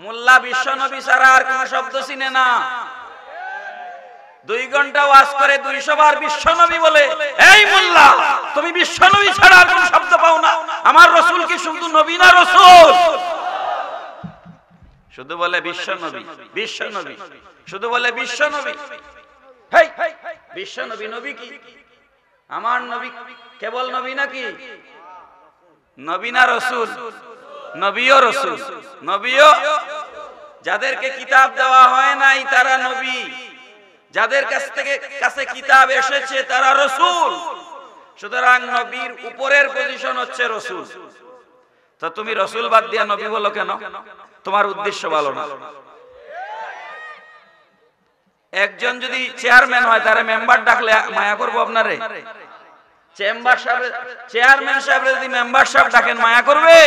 মোল্লা বিশ্ব নবী ছাড়া আর কোন শব্দ চিনে না। 2 ঘন্টা ওয়াজ করে 200 বার বিশ্ব নবী বলে, এই মোল্লা তুমি বিশ্ব নবী ছাড়া আর কোন শব্দ পাও না? আমার রাসূল কি শুধু নবী না রাসূল? শুধু বলে বিশ্ব নবী, বিশ্ব নবী, শুধু বলে বিশ্ব নবী। হেই বিশ্ব নবী, নবী কি? আমার নবী কেবল নবী নাকি? নবী না রাসূল? নবীও রাসূল, নবীও। যাদেরকে কিতাব দেওয়া হয় নাই তারা নবী, যাদের কাছে কিতাব এসেছে তারা রাসূল। সুতরাং নবীর উপরের পজিশন হচ্ছে রাসূল। তো তুমি রাসূল বাদ দিয়া নবী বলো কেন? তোমার উদ্দেশ্য ভালো না। একজন যদি চেয়ারম্যান হয় তারে মেম্বার ডাকলে মায়া করবো আপনারে? চেয়ারম্যান সাহেব যদি মেম্বার সাহেব ডাকেন মায়া করবে?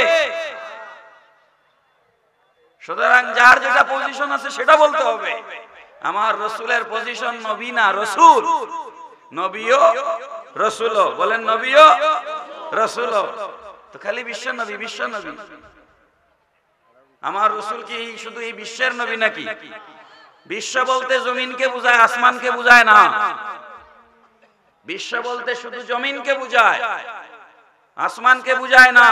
সুতরাং যার যেটা পজিশন আছে সেটা বলতে হবে। আমার রাসূলের পজিশন নবী না রাসূল। নবীও রাসূলও, বলেন নবীও রাসূলও। তো খালি বিশ্ব নবী, বিশ্ব নবী। আমার রাসূল কি শুধু এই বিশ্বের নবী নাকি? বিশ্ব বলতে জমিনকে বুঝায়, আসমানকে বুঝায় না। বিশ্ব বলতে শুধু জমিনকে বুঝায়, আসমানকে বুঝায় না।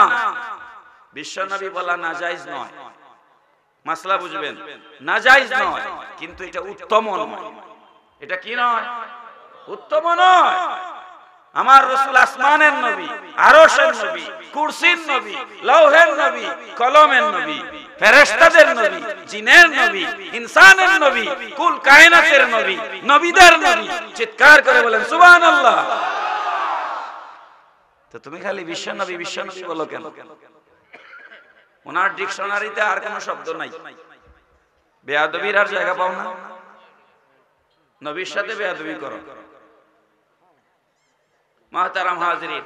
বিশ্ব নবী বলা নাজায়েজ নয়, মাসলা বুঝবেন, নাজায়েজ নয়, কিন্তু এটা উত্তম নয়। এটা কি নয়? উত্তম নয়। আমার রাসূল আসমানের নবী, আরশের নবী, কুরসির নবী, লৌহের নবী, কলমের নবী, ফেরেশতাদের নবী, জিনের নবী, ইনসানের নবী, কুল কায়নাতের নবী, নবীদের নবী। চিৎকার করে বলেন সুবহানাল্লাহ। তো তুমি খালি বিশ্ব নবী, বিশ্ব নবী বলো কেন? ওনার ডিকশনারিতে আর কোন শব্দ নাই। বেয়াদবির আর জায়গা পাও না। নবীর সাথে বেয়াদবি করো। মুহতারাম হাজিরিন,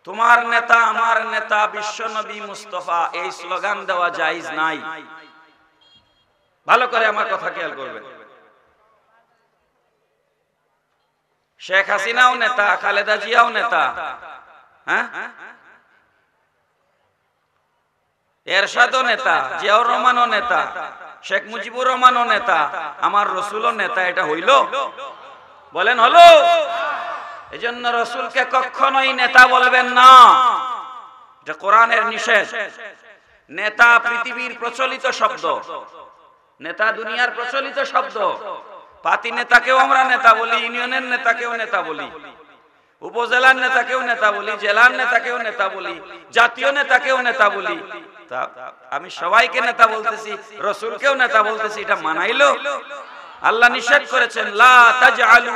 তোমার নেতা আমার নেতা বিশ্ব নবী মুস্তাফা, এই স্লোগান দেওয়া জায়েজ নাই। ভালো করে আমার কথা খেয়াল করবেন। শেখ হাসিনাও নেতা, খালেদা জিয়াও নেতা, হ্যাঁ, এরশাদও নেতা, জিয়াউর রহমানও নেতা, শেখ মুজিবুর রহমানও নেতা, আমার রাসূলও নেতা। এটা হইল? বলেন হলো? এজন্য রাসূলকে কখনোই নেতা বলবেন না, এটা কোরআনের নিষেধ। নেতা পৃথিবীর প্রচলিত শব্দ, নেতা দুনিয়ার প্রচলিত শব্দ। পার্টি নেতাকেও আমরা নেতা বলি, ইউনিয়নের নেতাকেও নেতা বলি, উপজেলার নেতাকেও নেতা বলি, জেলার নেতাকেও নেতা বলি, জাতীয় নেতাকেও নেতা বলি। তা আমি সবাইকে নেতা বলতেছি, রাসূলকেও নেতা বলতেছি, এটা মানাইলো? আল্লাহ নিষেধ করেছেন, লা তাজআলু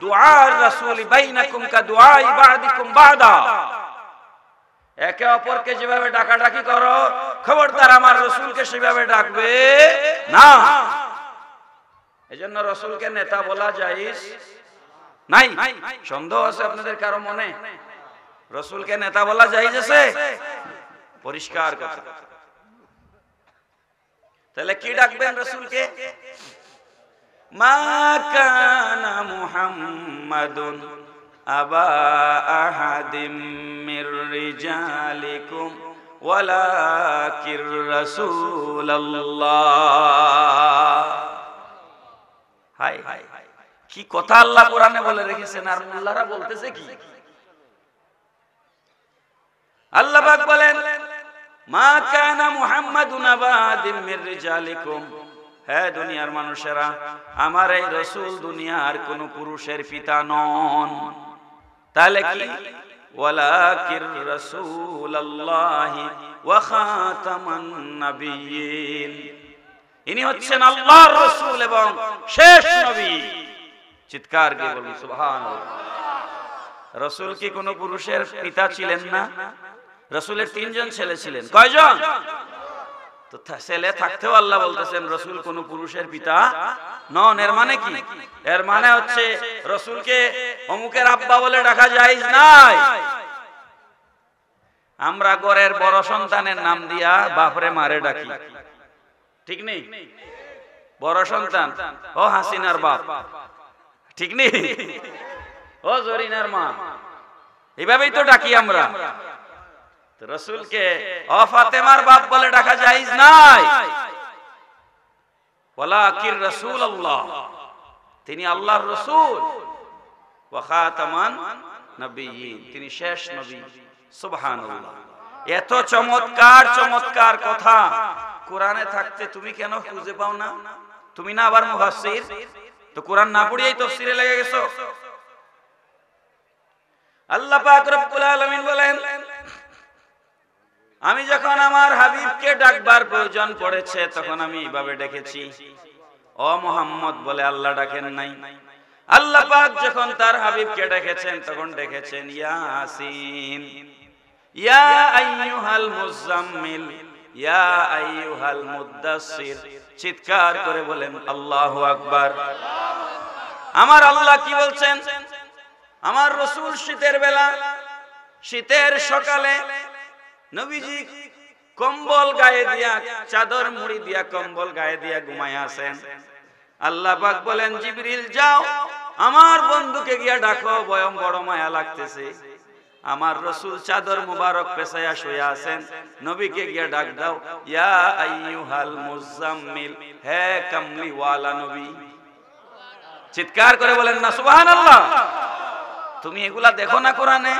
দুআর রাসূলি বাইনাকুম কা দুআই বা'দিকুম বা'দা। একে অপরকে যেভাবে ডাকাডাকি করো, খবরদার আমার রাসূলকে সেভাবে ডাকবে না। এজন্য রাসূলকে নেতা বলা জায়েজ নাই। সন্দেহ আছে আপনাদের কারো মনে? রাসূলকে নেতা বলা জায়েজ আছে? পরিষ্কার কথা। তাহলে কি ডাকবেন রাসূলকে? মা কানা মুহাম্মাদুন আবা আহাদিম মির রিজালিকুম ওয়ালাকির রাসূলুল্লাহ। হায় হায়, কি কথা আল্লাহ কোরআনে বলে রেখেছেন, আর মোল্লারা বলতেছে কি? আল্লাহ পাক বলেন, মা কানা মুহাম্মাদুন আবা আহাদিম মির রিজালিকুম, হে দুনিয়ার মানুষেরা, আমার এই রাসূল দুনিয়ার কোন পুরুষের পিতা নন। তাহলে কি? ওয়ালাকির রাসূলুল্লাহি ওয়া খাতামান নাবিয়্যিন, ইনি হচ্ছেন আল্লাহর রাসূল এবং শেষ নবী। চিৎকার দিয়ে বলি সুবহানাল্লাহ। রাসূল কি কোন পুরুষের পিতা ছিলেন না? রাসূলের 3 জন ছেলে ছিলেন। কয়জন? তো ছেলে থাকতেও আল্লাহ বলতেছেন রাসূল কোন পুরুষের পিতা নন। এর মানে কি? এর মানে হচ্ছে রাসূলকে অমুকের আব্বা বলে ডাকা জায়েজ নাই। আমরা ঘরের বড় সন্তানের নাম দিয়া বাপরে মারে ডাকি, ঠিক নেই? বড় সন্তান, ও হাসিনার বাপ, ঠিক নেই? ও জরিনার মা, এভাবেই তো ডাকি আমরা। তো রাসূলকে ও ফাতেমার বাপ বলে ডাকা জায়েজ নাই, ওয়ালাকির রাসূলুল্লাহ, তিনি আল্লাহর রাসূল, ওয়া খাতামান নবিয়্যিন, তিনি শেষ নবী। সুবহানাল্লাহ। এত চমৎকার চমৎকার কথা কোরআনে থাকতে তুমি কেন খুঁজে পাও না? তুমি না আবার মুফাসসির, তো কোরআন না পড়িয়েই তাফসীরে লেগে গেছো। আল্লাহ পাক রব্বুল আলামিন বলেন, আমি যখন আমার হাবিবকে ডাকবার প্রয়োজন পড়েছে তখন আমি এইভাবে ডেকেছি, ও মুহাম্মদ বলে আল্লাহ ডাকেন নাই। আল্লাহ পাক যখন তার হাবিবকে ডেকেছেন তখন ডেকেছেন ইয়াসিন, ইয়া আইয়ুহাল মুজাম্মিল, ইয়া আইয়ুহাল মুদ্দাসসির। চিৎকার করে বলেন আল্লাহু আকবার। আমার আল্লাহ কি বলছেন? আমার রাসূল শীতের বেলা, শীতের সকালে নবীজি কম্বল গায়ে দিয়া, চাদর মুড়ি দিয়া কম্বল গায়ে দিয়া ঘুমায় আছেন। আল্লাহ পাক বলেন জিবরিল যাও আমার বন্ধুকে গিয়া ডাকো, বয়ম বড় মায়া লাগতেছে। আমার রাসূল চাদর মুবারক পেছায়া শুয়ে আছেন, নবীকে গিয়া ডাক দাও, ইয়া আইয়ুহাল মুজাম্মিল, হে কামলি ওয়ালা নবী। চিৎকার করে বলেন না সুবহানাল্লাহ। তুমি এগুলা দেখো না কোরআনে?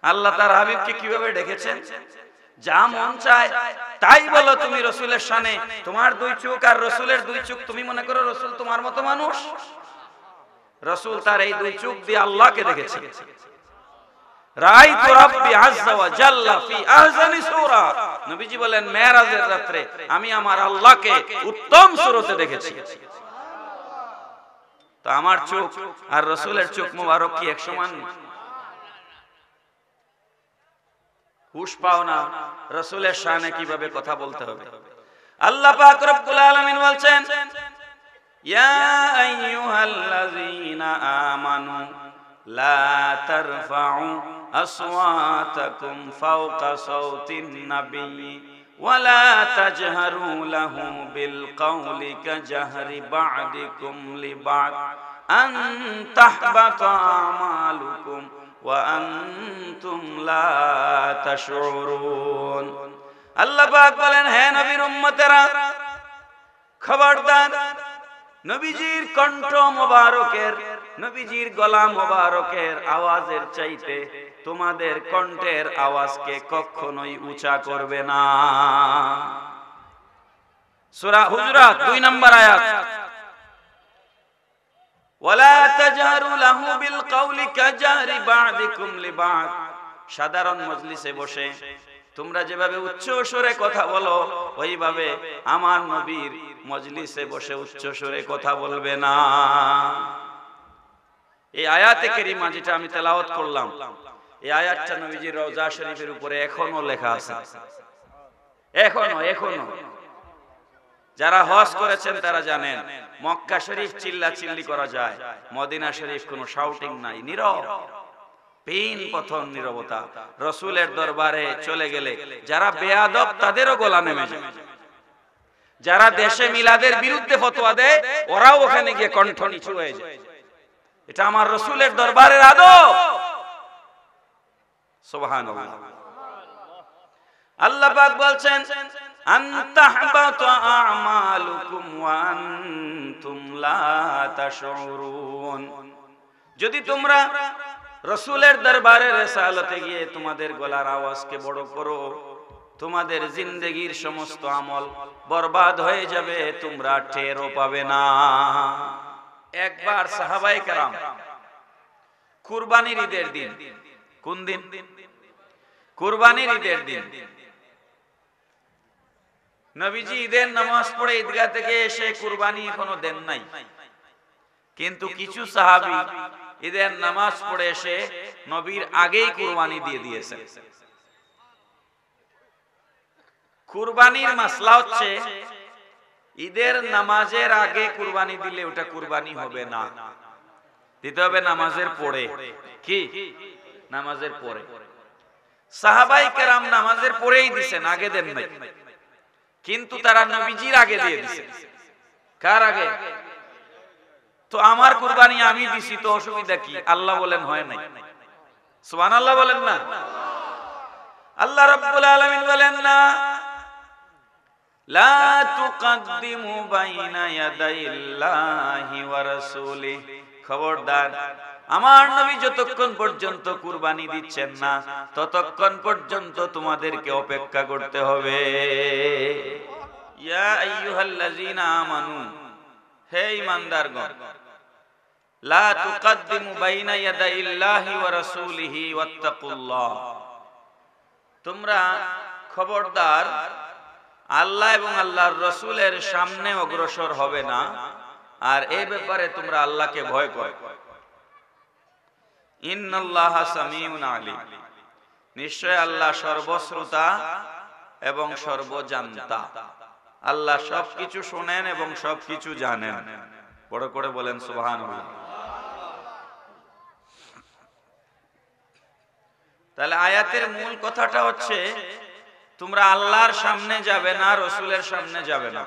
আল্লাহ তার হাবিবকে কিভাবে ডেকেছেন, যা মন চায় তাই বলো তুমি রাসূলের শানে। তোমার দুই চোখ আর রাসূলের দুই চোখ, তুমি মনে করো রাসূল তোমার মতো মানুষ? রাসূল তার এই দুই চোখ দিয়ে আল্লাহকে দেখেছে। রাআইতু রাব্বি আযজা ওয়া জাল্লা ফি আহসানি সূরা, নবীজি বলেন মেরাজের রাতে আমি আমার আল্লাহকে উত্তম সূরতে দেখেছি। তো আমার চোখ আর রাসূলের চোখ মুবারক কি এক সমান? হুশ পাও না রাসূলের শানে কিভাবে কথা বলতে হবে। আল্লাহ পাক রব্বুল আলামিন বলছেন, ইয়া আইয়ুহাল্লাযীনা আমানু লা তারফাউ আসওয়াতাকুম ফাওকা সাওতিন নাবিয়্যি ওয়া লা তাজহারু লাহু বিল কওলি কাজহরি বা'দিকুম লিবা'দ আন তাহবাতা আমালুকুম ওয়া আনতুম লা তাশউরুন। আল্লাহ পাক বলেন, হে নবীর উম্মতেরা, খবরদার নবীজির কণ্ঠ মোবারকের, নবীজির গলা মোবারকের আওয়াজের চাইতে তোমাদের কণ্ঠের আওয়াজকে কখনোই উঁচা করবে না। সূরা হুজুরাত 2 নম্বর আয়াত। ওয়ালা তাজহারু লাহু বিল কওলি কাজহরি বা'দিকুম লিবা'দ। সাধারণ মজলিসে বসে তোমরা যেভাবে উচ্চ স্বরে কথা বলো, ওইভাবে আমার নবীর মজলিসে বসে উচ্চ স্বরে কথা বলবে না। এই আয়াতে কারিমা যেটা আমি তেলাওয়াত করলাম, এই আয়াতটা নবীজির রওজা শরীফের উপরে এখনো লেখা আছে। এখনো যারা হজ করেছেন তারা জানেন, মক্কা শরীফ চিল্লা চিল্লি করা যায়, মদিনা শরীফ কোনো শাউটিং নাই, নীরব, পেন পথন নীরবতা। রাসূলের দরবারে চলে গেলে যারা বেয়াদব তাদেরও গলা নেমে যায়। যারা দেশে মিলাদের বিরুদ্ধে ফতোয়া দেয় ওরাও ওখানে গিয়ে কণ্ঠ নিচু হয়ে যায়। এটা আমার রাসূলের দরবারের আদব। সুবহানাল্লাহ। আল্লাহ পাক বলছেন, আনতাহবাতু আমালুকুম ওয়া আনতুম লা তাশউরুন। যদি তোমরা রাসূলের দরবারে রিসালাতে গিয়ে তোমাদের গলার আওয়াজকে বড় করো, তোমাদের জিন্দেগীর সমস্ত আমল বরবাদ হয়ে যাবে, তোমরা টেরও পাবে না। একবার সাহাবায়ে কেরাম কুরবানির ঈদের দিন, কোন দিন? কুরবানির ঈদের দিন নবীজি ঈদের নামাজ পড়ে ঈদগাহ থেকে এসে কুরবানি এখনো দেন নাই, কিন্তু কিছু সাহাবী ঈদের নামাজ পড়ে এসে নবীর আগেই কুরবানি দিয়ে দিয়েছেন। কুরবানির মাসলা হচ্ছে ঈদের নামাজের আগে কুরবানি দিলে ওটা কুরবানি হবে না, দিতে হবে নামাজের পরে। কি? নামাজের পরে। সাহাবায়ে কেরাম নামাজের পরেই দিবেন, আগে দেন নাই, কিন্তু তারা নবীজির আগে দিয়ে দিয়েছেন। কার আগে? তো আমার কুরবানি আমি দিছি, তো অসুবিধা কি? আল্লাহ বলেন হয় নাই। সুবহানাল্লাহ বলেন না। আল্লাহ রাব্বুল আলামিন বলেন না, লা তুকদ্দিমু বাইনা ইয়াদাইল্লাহি ওয়া রাসূলিহি, খবরদার আমার নবী যতক্ষণ পর্যন্ত কুরবানি দিচ্ছেন না ততক্ষণ পর্যন্ত তোমাদেরকে অপেক্ষা করতে হবে। ইয়া আইয়ুহাল্লাযীনা আমানু, হে ঈমানদারগণ, লা তুকদ্দিমু বাইনা ইয়াদাইল্লাহি ওয়া রাসূলিহি ওয়াত্তাকুল্লাহ, তোমরা খবরদার আল্লাহ এবং আল্লাহর রাসূলের সামনে অগ্রসর হবে না, আর এই ব্যাপারে তোমরা আল্লাহকে ভয় করো। ইন্নাল্লাহা সামিউন আলিম, নিশ্চয় আল্লাহ সর্বশ্রোতা এবং সর্বজান্তা, আল্লাহ সবকিছু শুনেন এবং সবকিছু জানেন। বড় করে বলেন সুবহানাল্লাহ। তাহলে আয়াতের মূল কথাটা হচ্ছে তোমরা আল্লাহর সামনে যাবে না, রাসূলের সামনে যাবে না।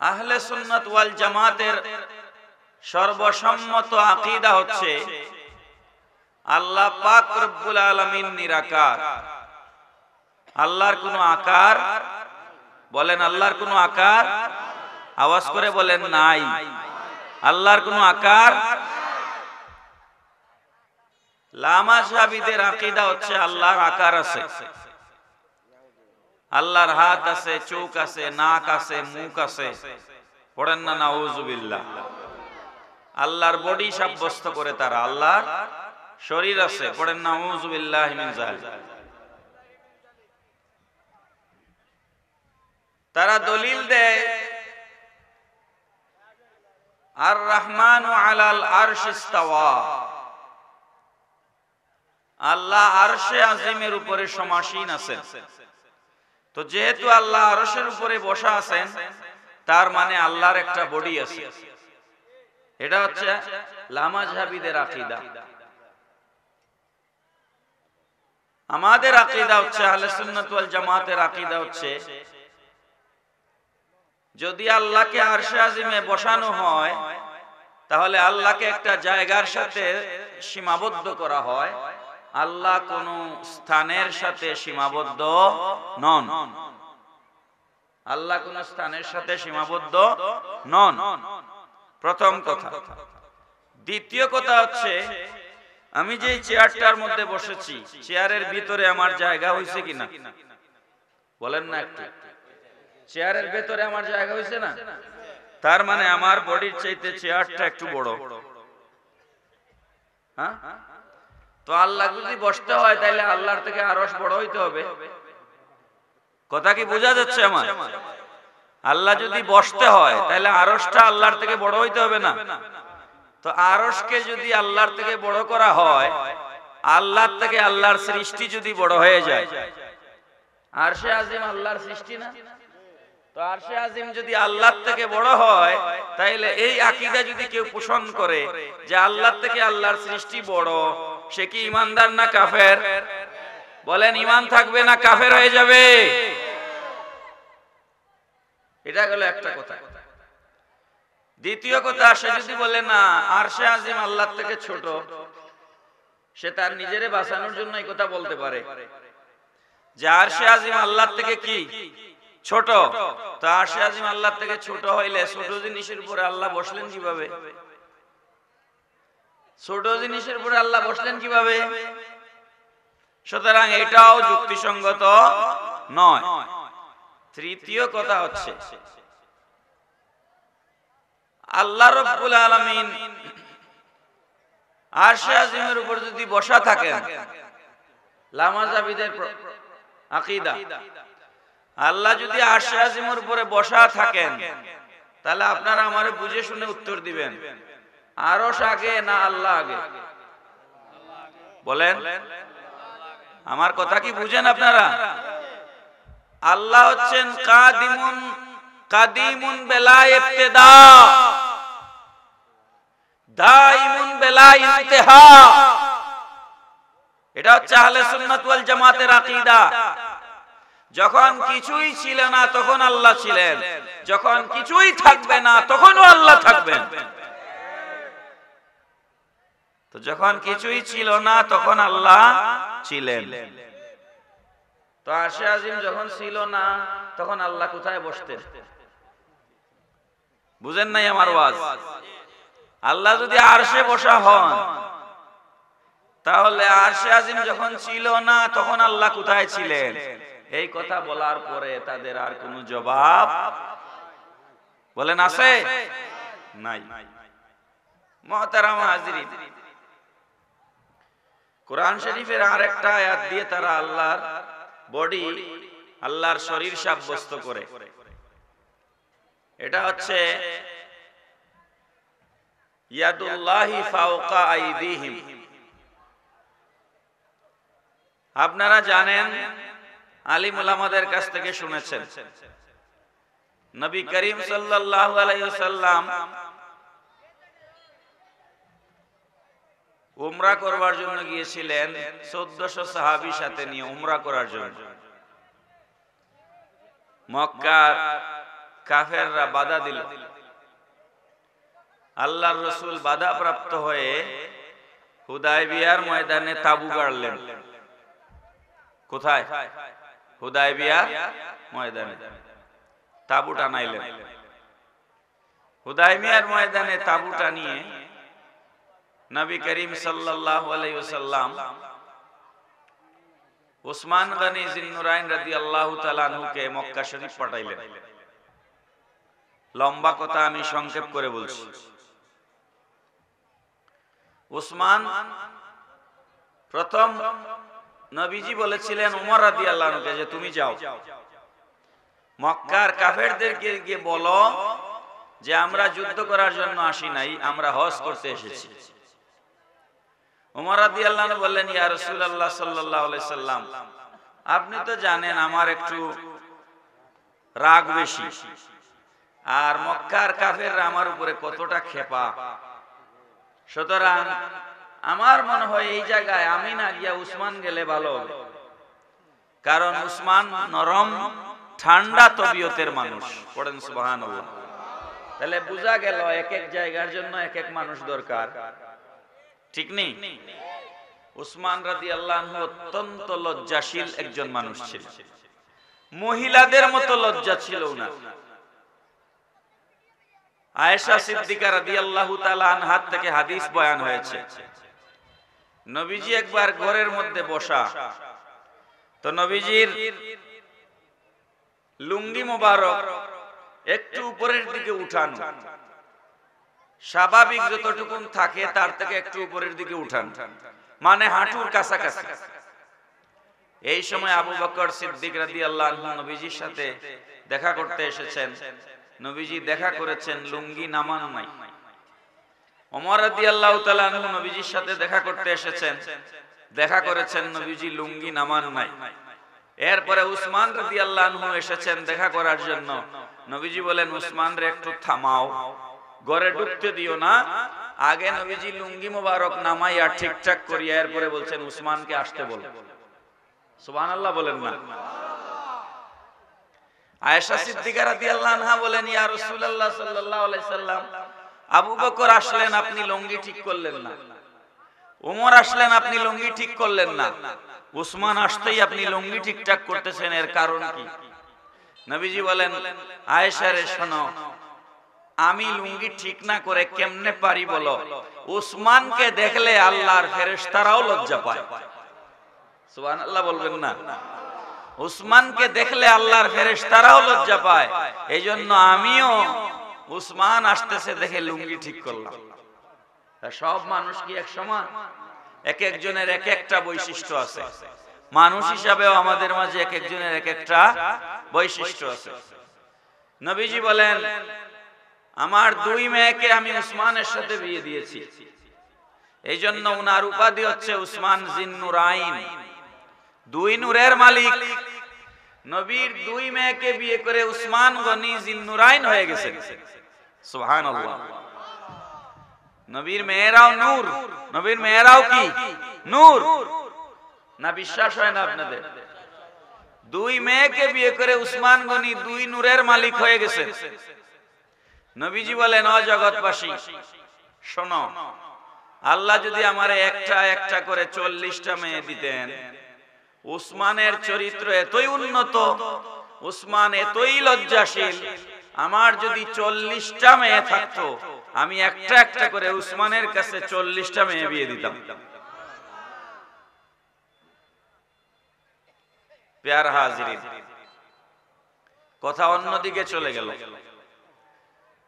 আহলে সুন্নাত ওয়াল জামাতের সর্বসম্মত আকীদা হচ্ছে আল্লাহ পাক রব্বুল আলামিন নিরাকার। আল্লাহর কোনো আকার, বলেন আল্লাহর কোনো আকার, আওয়াজ করে বলেন নাই। আল্লাহর কোনো আকার। লামাযহাবীদের আকীদা হচ্ছে আল্লাহর আকার আছে, আল্লাহর হাত আছে, চোখ আছে, নাক আছে, মুখ আছে। পড়েন না নাউযুবিল্লাহ। আল্লাহর বডি সাব্যস্ত করে তারা, আল্লাহর শরীর আছে। পড়েন নাউযুবিল্লাহি মিন যালিক। তারা দলিল দেয় আর রহমানু আলাল আরশি ইস্তাওয়া, আল্লাহ আরশে আজিমের উপরে সমাসীন আছেন। তো যেহেতু আল্লাহ আরশের উপরে বসা আছেন, তার মানে আল্লাহর একটা বডি আছে। এটা হচ্ছে লামাযহাবীদের আকীদা। আমাদের আকীদা হচ্ছে, আহলে সুন্নাত ওয়াল জামাতের আকীদা হচ্ছে, যদি আল্লাহকে আরশে আজিমে বসানো হয় তাহলে আল্লাহকে একটা জায়গার সাথে সীমাবদ্ধ করা হয়, আল্লাহ কোন স্থানের সাথে সীমাবদ্ধ নন। আল্লাহ কোন স্থানের সাথে সীমাবদ্ধ নন, প্রথম কথা। দ্বিতীয় কথা হচ্ছে, আমি যে চেয়ারটার মধ্যে বসেছি, চেয়ারের ভিতরে আমার জায়গা হয়েছে কিনা? বলেন না একটু। চেয়ারের ভিতরে আমার জায়গা হয়েছে না? তার মানে আমার বডির চাইতে চেয়ারটা একটু বড়। হ্যাঁ, তো আল্লাহ যদি বসতে হয় তাহলে আল্লাহর থেকে আরশ বড় হইতে হবে। কথা কি বোঝা যাচ্ছে আমার? আল্লাহ যদি বসতে হয় তাহলে আরশটা আল্লাহর থেকে বড় হইতে হবে না? তো আরশকে যদি আল্লাহর থেকে বড় করা হয়, আল্লাহর থেকে আল্লাহর সৃষ্টি যদি বড় হয়ে যায়, আরশে আজিম আল্লাহর সৃষ্টি না? তো আরশে আজিম যদি আল্লাহর থেকে বড় হয়, তাহলে এই আকীদা যদি কেউ পোষণ করে যে আল্লাহর থেকে আল্লাহর সৃষ্টি বড়, সে কি ঈমানদার না কাফের? বলেন, ঈমান থাকবে না কাফের হয়ে যাবে? এটা গেল একটা কথা। দ্বিতীয় কথা, সে যদি বলে না আরশে আজিম আল্লাহর থেকে ছোট, সে তার নিজেরে বাঁচানোর জন্য এই কথা বলতে পারে যে আরশে আজিম আল্লাহর থেকে কি ছোট। তো আরশে আজিম আল্লাহর থেকে ছোট হইলে ছোট জিনিসের উপরে আল্লাহ বসলেন কিভাবে? ছোট জিনিসের উপরে আল্লাহ বসলেন কিভাবে? সুতরাং এটাও যুক্তিসঙ্গত নয়। তৃতীয় কথা হচ্ছে, আল্লাহ রাব্বুল আলামিন আরশে আজিমের উপর যদি বসা থাকেন, লামাযহাবীদের আকীদা, আল্লাহ যদি আরশে আজিমের উপরে বসা থাকেন, তাহলে আপনারা আমারে বুঝে শুনে উত্তর দিবেন, আরশ আগে না আল্লাহ আগে? বলেন, আমার কথা কি বুঝেন আপনারা? আল্লাহ হচ্ছেন কাদিমুন বিলা ইবতিদা, দাইমুন বিলা ইনতিহা। এটা হচ্ছে আহলে সুন্নাত ওয়াল জামাতের আকীদা। যখন কিছুই ছিল না তখন আল্লাহ ছিলেন, যখন কিছুই থাকবে না তখনও আল্লাহ থাকবেন। তো তো যখন কিছুই ছিল না তখন আল্লাহ ছিলেন। তো আরশে আজিম যখন ছিল না তখন আল্লাহ কোথায় বসতেন? বুঝেন নাই আমার ওয়াজ? আল্লাহ যদি আরশে বসা হন তাহলে আরশে আজিম যখন ছিল না তখন আল্লাহ কোথায় ছিলেন? এই কথা বলার পরে তাদের আর কোনো জবাব বলেন আছে? নাই। মুহতারাম হাজিরিন, কোরআন শরীফের আরেকটা আয়াত দিয়ে তারা আল্লাহর বডি, আল্লাহর শরীর সাব্যস্ত করে। এটা হচ্ছে ইয়াদুল্লাহি ফাওকা আইদিহিম। আপনারা জানেন, আলিম উলামাদের কাছ থেকে শুনেছেন, নবী করিম সাল্লাল্লাহু আলাইহি ওয়াসাল্লাম উমরা করবার জন্য গিয়েছিলেন 1400 সাহাবী সাথে নিয়ে উমরা করার জন্য। মক্কার কাফেররা বাধা দিল। আল্লাহর রাসূল বাধা প্রাপ্ত হয়ে হুদায়বিয়ার ময়দানে তাবু গাড়লেন। কোথায়? হুদায়বিয়ার ময়দানে তাবু টানাইলেন। হুদায়বিয়ার ময়দানে তাবু টানিয়ে নবী করিম সাল্লাল্লাহু আলাইহি ওয়াসাল্লাম উসমান গনি জিন্নুরাইন রাদিয়াল্লাহু তাআলা আনহুকে মক্কা শরীফ পাঠাইলেন। লম্বা কথা আমি সংক্ষেপ করে বলছি। উসমান প্রথম নবীজি বলেছিলেন উমর রাদিয়াল্লাহু আনহুকে যে তুমি যাও, মক্কার কাফেরদেরকে গিয়ে বলো যে আমরা যুদ্ধ করার জন্য আসি নাই, আমরা হজ করতে এসেছি। উমর রাদিয়াল্লাহু আনহু বললেন, ইয়া রাসূলুল্লাহ সাল্লাল্লাহু আলাইহি সাল্লাম, আপনি তো জানেন আমার একটু রাগ বেশি, আর মক্কার কাফেররা আমার উপরে কতটা ক্ষেপা, সুতরাং আমার মনে হয় এই জায়গায় আমি না গিয়া উসমান গেলে ভালো হবে, কারণ উসমান নরম ঠান্ডা তবিয়তের মানুষ। পড়েন সুবহানাল্লাহ। তাহলে বোঝা গেল এক এক জায়গার জন্য এক এক মানুষ দরকার, ঠিক নেই? উসমান রাদিয়াল্লাহু আনহু অত্যন্ত লজ্জাশীল একজন মানুষ ছিলেন, মহিলাদের মতো লজ্জা ছিল না। আয়েশা সিদ্দিকা রাদিয়াল্লাহু তাআলা আনহা থেকে হাদিস বয়ান হয়েছে, নবীজি একবার ঘরের মধ্যে বসা, তো নবীজির লুঙ্গি মোবারক একটু উপরের দিকে উঠানো, স্বাভাবিক যতটুকুন থাকে তার থেকে একটু উপরের দিকে উঠান, মানে হাঁটুর কাছাকাছি। এই সময় আবু বকর সিদ্দিক রাদিয়াল্লাহু আনহু নবীজির সাথে দেখা করতে এসেছেন। নবীজি দেখা করেছেন, লুঙ্গি নামানো নাই। ওমর রাদিয়াল্লাহু তাআলা আনহু নবীজির সাথে দেখা করতে এসেছেন, দেখা করেছেন, নবীজি লুঙ্গি নামানো নাই। এরপরে উসমান রাদিয়াল্লাহু আনহু এসেছেন দেখা করার জন্য। নবীজি বলেন, উসমান রে একটু থামাও, ঘরে ঢুকতে দিও না। আগে নবীজি লুঙ্গি মোবারক নামাইয়া ঠিকঠাক করিয়া এরপরে বলছেন উসমানকে আসতে বলো। সুবহানাল্লাহ বলেন না? আয়েশা সিদ্দিকা রাদিয়াল্লাহু আনহা বলেন, ইয়া রাসূলুল্লাহ সাল্লাল্লাহু আলাইহি সাল্লাম, আবু বকর আসলেন আপনি লুঙ্গি ঠিক করলেন না, ওমর আসলেন আপনি লুঙ্গি ঠিক করলেন না, উসমান আসতেই আপনি লুঙ্গি ঠিকঠাক করতেছেন, এর কারণ কি? নবীজি বলেন, আয়েশা রে শোনো, আমি লুঙ্গি ঠিক না করে কেমনে পারি বলো? উসমানকে দেখলে আল্লাহর ফেরেশতারাও লজ্জা পায়। সুবহানাল্লাহ বলবেন না? উসমানকে দেখলে আল্লাহর ফেরেশতারাও লজ্জা পায়। এইজন্য আমিও উসমান আসতেছে দেখে লুঙ্গি ঠিক করলাম। সব মানুষ কি এক সমান? এক একজনের এক একটা বৈশিষ্ট্য আছে। মানুষ হিসাবেও আমাদের মাঝে এক একজনের এক একটা বৈশিষ্ট্য আছে। নবীজি বলেন, আমার দুই মেয়েকে আমি উসমানের সাথে বিয়ে দিয়েছি, এই জন্য উনার উপাধি হচ্ছে উসমান জিন্নুরাইন, দুই নূরের মালিক। নবীর দুই মেয়েকে বিয়ে করে উসমান গনি জিন্নুরাইন হয়ে গেছে। সুবহানাল্লাহ। নবীর মেয়েরাও নূর, নবীর মেয়েরাও কি নূর? না বিশ্বাস হয় না আপনাদের? দুই মেয়েকে বিয়ে করে উসমান গনি দুই নূরের মালিক হয়ে গেছে। নবীজি বলেন, ও জগৎবাসী শোনো, আল্লাহ যদি আমার একটা একটা করে 40টা মেয়ে দিতেন, উসমানের চরিত্র এতই উন্নত, উসমান এতই লজ্জাশীল, আমার যদি 40টা মেয়ে থাকতো, আমি একটা একটা করে উসমানের কাছে 40টা মেয়ে বিয়ে দিতাম। প্যার হাজিরিন, কথা অন্যদিকে চলে গেল।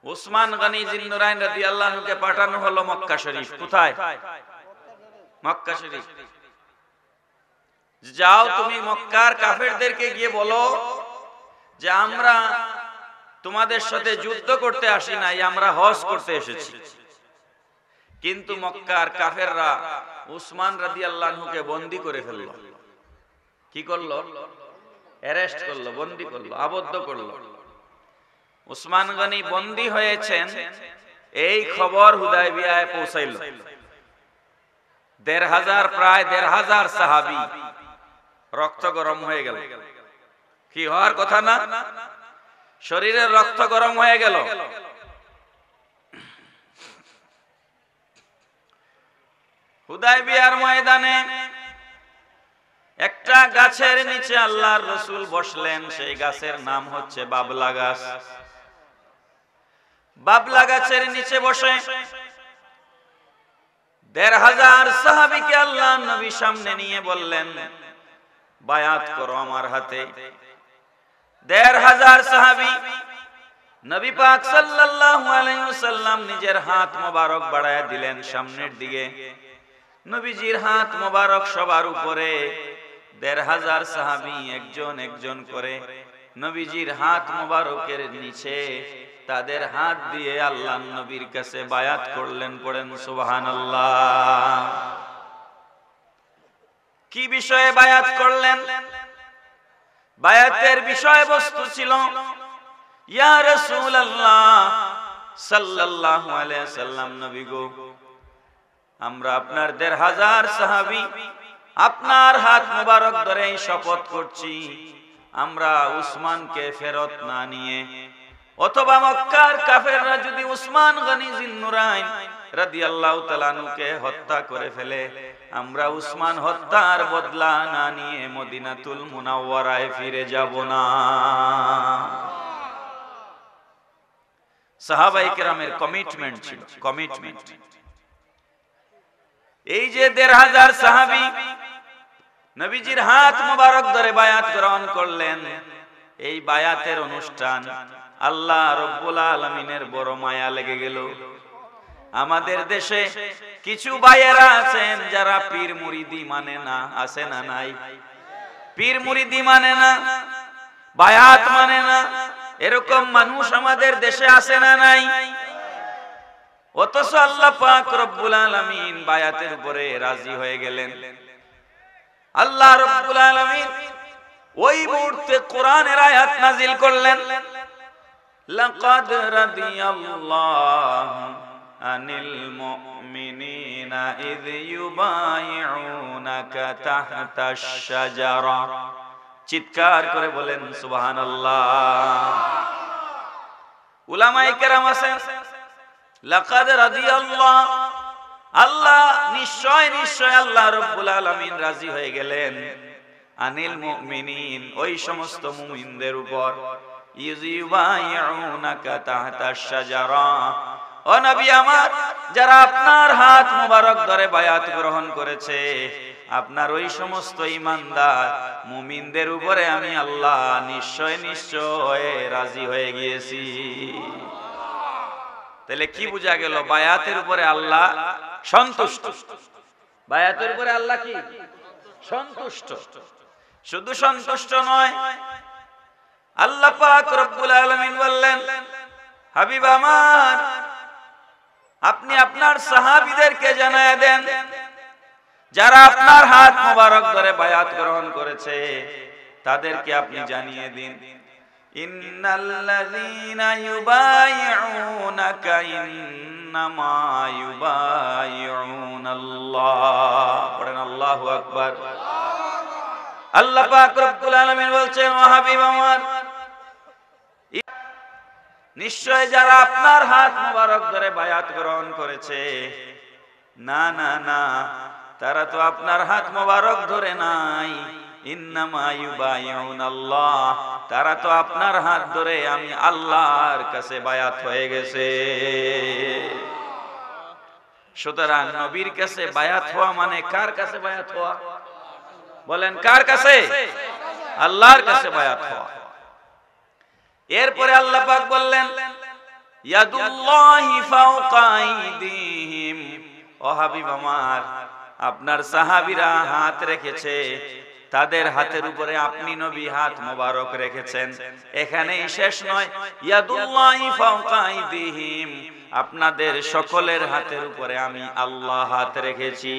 উসমান গনি জিন্নুরাইন রাদিয়াল্লাহু আনহুকে পাঠানো হলো মক্কা শরীফ। কোথায়? মক্কা শরীফ। যাও তুমি মক্কার কাফেরদেরকে গিয়ে বলো যে আমরা তোমাদের সাথে যুদ্ধ করতে আসি নাই, আমরা হজ করতে এসেছি। কিন্তু মক্কার কাফেররা উসমান রাদিয়াল্লাহু আনহুকে বন্দী করে ফেললো। কি করলো? অ্যারেস্ট করলো, বন্দী করলো, আবদ্ধ করলো। উসমান গনি বন্দী হয়েছেন, এই খবর হুদায়বিয়ায় পৌঁছাইল। ১৫০০ প্রায় ১৫০০ সাহাবী রক্ত গরম হয়ে গেল। কি হওয়ার কথা না? শরীরের রক্ত গরম হয়ে গেল। হুদায়বিয়ার ময়দানে একটা গাছের নিচে আল্লাহর রাসূল বসলেন। সেই গাছের নাম হচ্ছে বাবলা গাছ। বাবলা গাছের নিচে বসে ১৫০০ সাহাবীকে আল্লাহর নবী সামনে নিয়ে বললেন, বায়াত করো আমার হাতে। ১৫০০ সাহাবী নবী পাক সাল্লাল্লাহু আলাইহি ওয়াসাল্লাম নিজের হাত মোবারক বাড়ায় দিলেন সামনের দিকে। নবীজির হাত মোবারক সবার উপরে। ১৫০০ সাহাবী একজন একজন করে নবীজির হাত মোবারকের নিচে তাদের হাত দিয়ে আল্লাহর নবীর কাছে বায়াত করলেন। পড়েন সুবহানাল্লাহ। কি বিষয়ে বায়াত করলেন? বায়াতের বিষয়বস্তু ছিল, ইয়া রাসূলুল্লাহ সাল্লাল্লাহু আলাইহি ওয়াসাল্লাম, নবী গো, আমরা আপনার ১৫০০ সাহাবী আপনার হাত মোবারক ধরে শপথ করছি, আমরা উসমানকে ফেরত না নিয়ে অথবা মক্কার কাফেররা যদি উসমান গনি জিন্নুরাইন রাদিয়াল্লাহু তাআলা আনহুকে হত্যা করে ফেলে, আমরা উসমান হত্যার বদলা না নিয়ে মদিনাতুল মুনাওয়ারায় ফিরে যাব না। সাহাবায়ে কেরামের কমিটমেন্ট ছিল, কমিটমেন্ট। এই যে ১৫০০ সাহাবী নবীজির হাত মোবারক ধরে বায়াত গ্রহণ করলেন, এই বায়াতের অনুষ্ঠান আল্লাহ রব্বুল আলামিনের বড় মায়া লেগে গেল। আমাদের দেশে কিছু ভাইয়েরা আছেন যারা পীর মুরিদি মানে না, আছে না নাই? পীর মুরিদি মানে না, বায়াত মানে না, এরকম মানুষ আমাদের দেশে আছে না নাই? অথচ আল্লাহ পাক রব্বুল আলামিন বায়াতের উপরে রাজি হয়ে গেলেন। আল্লাহ রব্বুল আলামিন ওই মুহূর্তে কোরআনের আয়াত নাজিল করলেন, লাকাদ রাদিয়াল্লাহু আনিল মুমিনিনা ইয ইউবাইউনাকা তাহতাশ শাজারা। চিৎকার করে বলেন সুবহানাল্লাহ। উলামায়ে কেরাম আছেন, লাকাদ রাদিয়াল্লাহু, আল্লাহ নিশ্চয় নিশ্চয় আল্লাহ রব্বুল আলামিন রাজি হয়ে গেলেন, আনিল মুমিনিন, ওই সমস্ত মুমিনদের উপর, ইউবাইউনাকা তাহতাশ শাজারা, ও নবী আমার, যারা আপনার হাত মোবারক ধরে বায়াত গ্রহণ করেছে, আপনার ওই সমস্ত ঈমানদার মুমিনদের উপরে আমি আল্লাহ নিশ্চয় নিশ্চয় রাজি হয়ে গিয়েছি। তাহলে কি বোঝা গেল? বায়াতের উপরে আল্লাহ সন্তুষ্ট। বায়াতের উপরে আল্লাহ কি সন্তুষ্ট? শুধু সন্তুষ্ট নয়, আল্লাহ পাক রব্বুল আলামিন বললেন, হাবিব আমার, আপনি আপনার সাহাবীদেরকে জানায় দেন, যারা আপনার হাত মোবারক ধরে বায়াত গ্রহণ করেছে তাদেরকে আপনি জানিয়ে দিন, ইন্নাল্লাযীনা ইউবাইউনাকা ইন্নামা ইউবাইউনাল্লাহ। পড়েন আল্লাহু আকবার। আল্লাহ পাক রব্বুল আলামিন বলছেন, ও হাবিব আমার, নিশ্চয় যারা আপনার হাত মোবারক ধরে বায়াত গ্রহণ করেছে, না না না, তারা তো আপনার হাত মোবারক ধরে নাই। ইন্নামা ইউবাইউনাল্লাহ, তারা তো আপনার হাত ধরে আমি আল্লাহর কাছে বায়াত হয়ে গেছে। সুতরাং নবীর কাছে বায়াত হওয়া মানে কার কাছে বায়াত হওয়া? বলেন কার কাছে? আল্লাহর কাছে বায়াত হওয়া। এরপরে আল্লাহ পাক বললেন ইয়াদুল্লাহি ফাওকা আইদিহিম, ও হাবিব আমার, আপনার সাহাবীরা হাত রেখেছে, তাদের হাতের উপরে আপনি নবী হাত মোবারক রেখেছেন। এখানেই শেষ নয়, ইয়াদুল্লাহি ফাওকা আইদিহিম, আপনাদের সকলের হাতের উপরে আমি আল্লাহ হাত রেখেছি।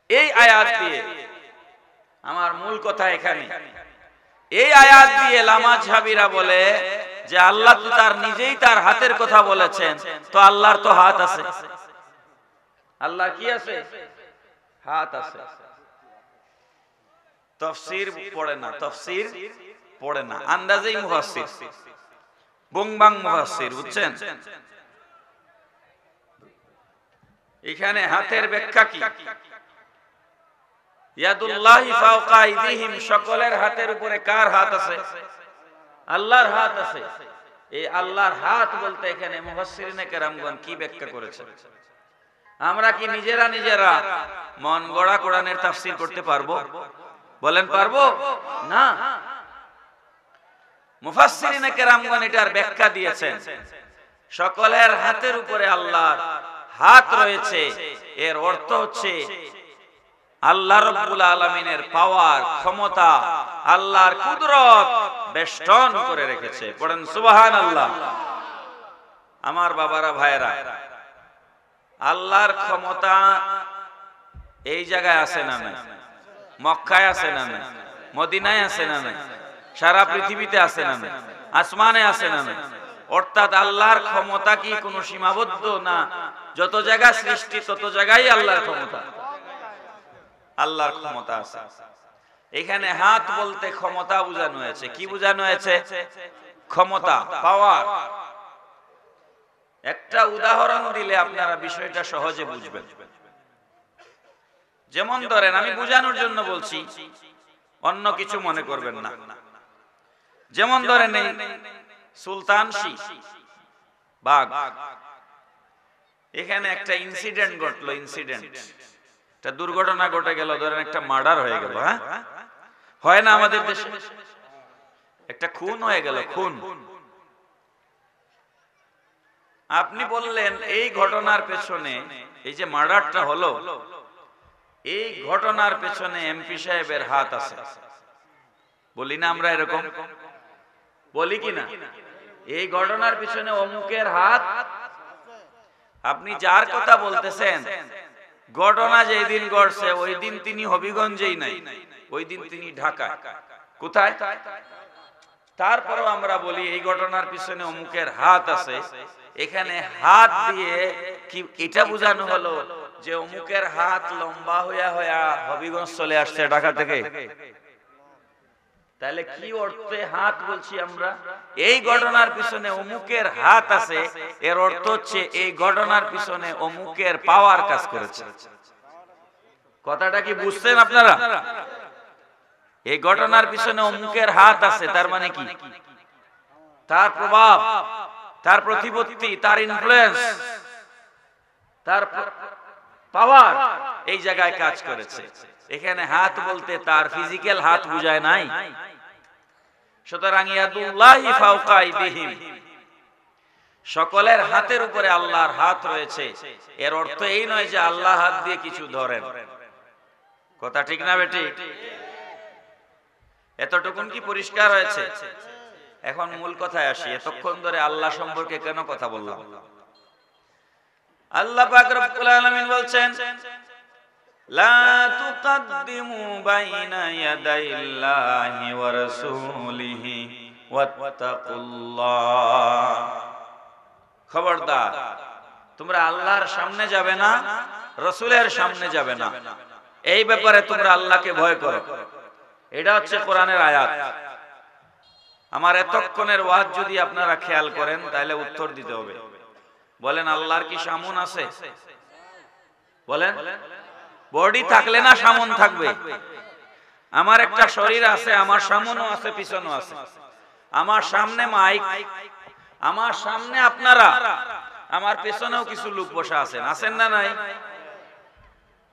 এই আয়াত দিয়ে আমার মূল কথা এখানে, এই আয়াত দিয়ে লামাযহাবীরা বলে যে আল্লাহ তো তার নিজেই তার হাতের কথা বলেছেন, তো আল্লাহর তো হাত আছে। আল্লাহ কি আছে? হাত আছে। তাফসীর পড়ে না, তাফসীর পড়ে না, আন্দাজেই মুফাসসির, বুংবাং মুফাসসির, বুঝছেন? এখানে হাতের ব্যাখ্যা কি? ইয়াদুল্লাহি ফাওকা আইদিহিম, সকলের হাতের উপরে কার হাত আছে? আল্লাহর হাত আছে। এই আল্লাহর হাত বলতে এখানে মুফাসসিরিনে কেরামগণ কি ব্যাখ্যা করেছেন? আমরা কি নিজেরা নিজেরা মন গড়া কোরআনের তাফসীর করতে পারবো? বলেন পারবো? না। মুফাসসিরিনে কেরামগণ এটার ব্যাখ্যা দিয়েছেন, সকলের হাতের উপরে আল্লাহর হাত রয়েছে, এর অর্থ হচ্ছে আল্লাহ রাব্বুল আলামিনের পাওয়ার, ক্ষমতা, আল্লাহর কুদরত বেষ্টন করে রেখেছে। পড়েন সুবহানাল্লাহ। আমার বাবারা, ভাইরা, আল্লাহর ক্ষমতা এই জায়গায় আছে না নাই? মক্কায় আছে না নাই? মদিনায় আছে না নাই? সারা পৃথিবীতে আছে না নাই? আসমানে আছে না নাই? অর্থাৎ আল্লাহর ক্ষমতা কি কোনো সীমাবদ্ধ না? যত জায়গা সৃষ্টি তত জায়গায় আল্লাহর ক্ষমতা, আল্লাহর ক্ষমতা আছে। এখানে হাত বলতে ক্ষমতা বোঝানো হয়েছে। কি বোঝানো হয়েছে? ক্ষমতা, পাওয়ার। একটা উদাহরণ দিলে আপনারা বিষয়টা সহজে বুঝবেন। যেমন ধরেন, আমি বোঝানোর জন্য বলছি, অন্য কিছু মনে করবেন না। যেমন ধরেন এই সুলতানশি বাগ, এখানে একটা ইনসিডেন্ট ঘটলো, ইনসিডেন্ট, একটা দুর্ঘটনা ঘটে গেল, ধরেন একটা মার্ডার হয়ে গেল। হ্যাঁ, হয় না আমাদের দেশে? একটা খুন হয়ে গেল, খুন। আপনি বললেন এই ঘটনার পেছনে, এই যে মার্ডারটা হলো, এই ঘটনার পেছনে এমপি সাহেবের হাত আছে। বলি না আমরা এরকম? বলি কি না? এই ঘটনার পিছনে অমুকের হাত। আপনি যার কথা বলতেছেন, ঘটনা যেই দিন ঘটছে ওই দিন তিনি হবিগঞ্জেই নাই, ওই দিন তিনি ঢাকায়। কোথায়? তারপরেও আমরা বলি এই ঘটনার পিছনে অমুকের হাত আছে। এখানে হাত দিয়ে কি এটা বোঝানো হলো যে অমুকের হাত লম্বা হইয়া হইয়া হবিগঞ্জ চলে আসছে ঢাকা থেকে? তাহলে কি অর্থে হাত বলছি আমরা? এই ঘটনার পিছনে অমুকের হাত আছে, এর অর্থ হচ্ছে এই ঘটনার পিছনে অমুকের পাওয়ার কাজ করেছে। কথাটা কি বুঝছেন আপনারা? এই ঘটনার পিছনে অমুকের হাত আছে, তার মানে কি? তার প্রভাব, তার প্রতিপত্তি, তার ইনফ্লুয়েন্স, তার পাওয়ার এই জায়গায় কাজ করেছে। এখানে হাত বলতে তার ফিজিক্যাল হাত বুঝায় নাই। সুতরাং ইয়াদুল্লাহি ফাওকা আইদিহিম, সকলের হাতের উপরে আল্লাহর হাত রয়েছে, এর অর্থ এই নয় যে আল্লাহ হাত দিয়ে কিছু ধরেন। কথা ঠিক না বেটি? এতটুকুন কি পরিষ্কার হয়েছে? এখন মূল কথায় আসি। এতক্ষণ ধরে আল্লাহ সম্পর্কে কেন কথা বললাম? আল্লাহ পাক রব্বুল আলামিন বলছেন, লা তুকদ্দিমু বাইনা ইয়াদাইল্লাহি ওয়া রাসূলিহি ওয়াত্তাকুল্লাহ। খবরদার, তোমরা আল্লাহর সামনে যাবে না, রাসূলের সামনে যাবে না। এই ব্যাপারে তোমরা আল্লাহকে ভয় করো। এটা হচ্ছে কোরআনের আয়াত। আমার এতক্ষণের ওয়াজ যদি আপনারা খেয়াল করেন তাহলে উত্তর দিতে হবে। বলেন আল্লাহর কি সামন আছে? বলেন, বডি থাকলে না সামন থাকবে? আমার একটা শরীর আছে, আমার সামনও আছে, পিছনও আছে। আমার সামনে মাইক, আমার সামনে আপনারা, আমার পেছনেও কিছু লোক বসা আছেন, আছেন না নাই?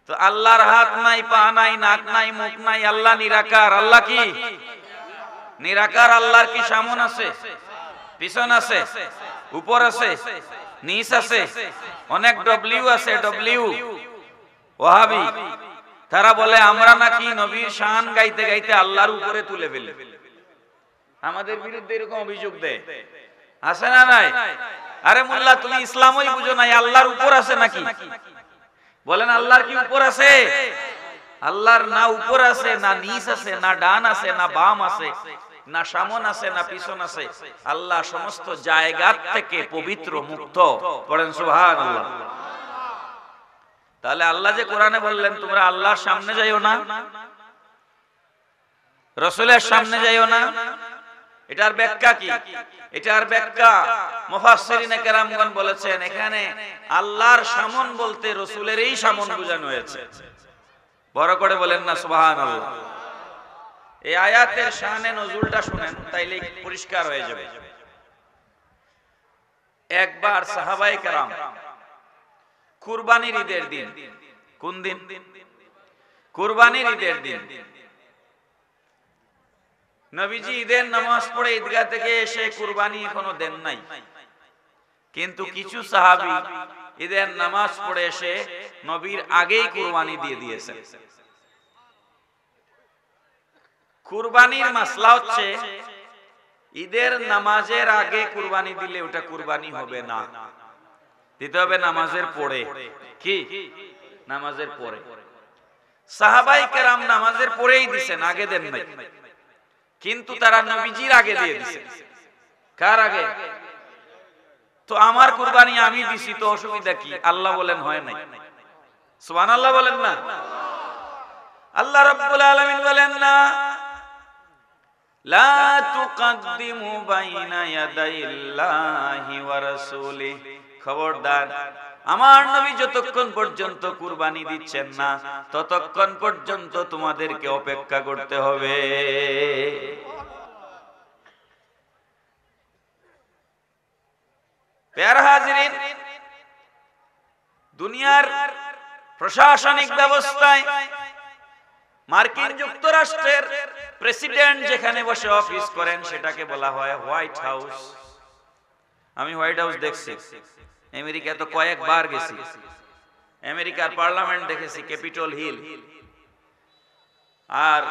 তো আল্লাহর হাত নাই, পা নাই, নাক নাই, মুখ নাই, আল্লাহ নিরাকার। আল্লাহ কি নিরাকার? আল্লাহর কি সামন আছে, পিছন আছে, উপর আছে, নিচ আছে, অনেক ডব্লিউ আছে, ডব্লিউ। ওয়াহাবি তারা বলে আমরা নাকি নবীর শান গাইতে গাইতে আল্লাহর উপরে তুলে ফেলি। আমাদের বিরুদ্ধে এরকম অভিযোগ দেয়, আছে না নাই? আরে মোল্লা, তুমি ইসলামই বুঝো নাই, আল্লাহর উপর আছে নাকি? বলেন আল্লাহর কি উপর আছে? আল্লাহর না উপর আছে, না নিচ আছে, না ডান আছে, না বাম আছে, না সামন আছে, না পিছন আছে। আল্লাহ সমস্ত জায়গা থেকে পবিত্র, মুক্ত। পড়েন সুবহানাল্লাহ। তাহলে আল্লাহ যে কোরআনে বললেন তোমরা আল্লাহর সামনে যাইও না, রাসূলের সামনে যাইও না, এটার ব্যাখ্যা কি? এটার ব্যাখ্যা মুফাসসিরিনে কেরামগণ বলেছেন, এখানে আল্লাহর সামন বলতে রাসূলেরই সামন বোঝানো হয়েছে। বড় করে বলেন না সুবহানাল্লাহ। এই আয়াতের শানে নজুলটা শুনেন, তাইলে পরিষ্কার হয়ে যাবে। একবার সাহাবায়ে কেরাম কুরবানির ঈদের দিন, কোন দিন? কুরবানির ঈদের দিন নবীজি ঈদের নামাজ পড়ে ঈদগাহ থেকে এসে কুরবানি এখনো দেন নাই, কিন্তু কিছু সাহাবী ঈদের নামাজ পড়ে এসে নবীর আগেই কুরবানি দিয়ে দিয়েছে। কুরবানির মাসলা হচ্ছে ঈদের নামাজের আগে কুরবানি দিলে ওটা কুরবানি হবে না, দিতে হবে নামাজের পরে। কি? নামাজের পরে। সাহাবায়ে কেরাম নামাজের পরেই দিবেন, আগে দেন নাই, কিন্তু তারা নবীজির আগে দিয়ে দিয়েছে। কার আগে? তো আমার কুরবানি আমি দিছি, তো অসুবিধা কি? আল্লাহ বলেন হয় নাই। সুবহানাল্লাহ বলেন না। আল্লাহ রাব্বুল আলামিন বলেন না, লা তুকাদ্দিমু বাইনা ইয়াদাইল্লাহি ওয়া রাসূলিহি। খবরদার, আমার নবী যতক্ষণ পর্যন্ত কুরবানি দিচ্ছেন না ততক্ষণ পর্যন্ত তোমাদেরকে অপেক্ষা করতে হবে। প্যারা হাজিরিন, দুনিয়ার প্রশাসনিক ব্যবস্থায় মার্কিন যুক্তরাষ্ট্রের প্রেসিডেন্ট যেখানে বসে অফিস করেন সেটাকে বলা হয় হোয়াইট হাউস। আমি হোয়াইট হাউস দেখছি, আমেরিকা তো কয়েকবার গেছি। আমেরিকার পার্লামেন্ট দেখেছি, ক্যাপিটল হিল। আর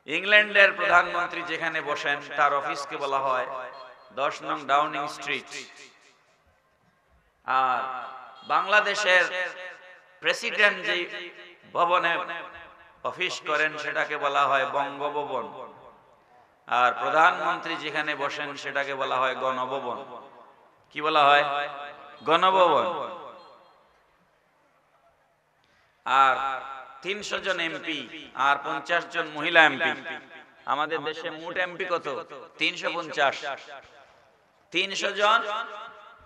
ইংল্যান্ডের প্রধানমন্ত্রী যেখানে বসেন তার অফিসকে বলা হয় 10 নং ডাউনিং স্ট্রিট। আর বাংলাদেশের প্রেসিডেন্ট যে ভবনে অফিস করেন সেটাকে বলা হয় বঙ্গভবন। আর প্রধানমন্ত্রী যেখানে বসেন সেটাকে বলা হয় গণভবন। কি বলা হয়? গণভবন। আর 300 জন এমপি আর 50 জন মহিলা এমপি। আমাদের দেশে মোট এমপি কত? 350। 300 জন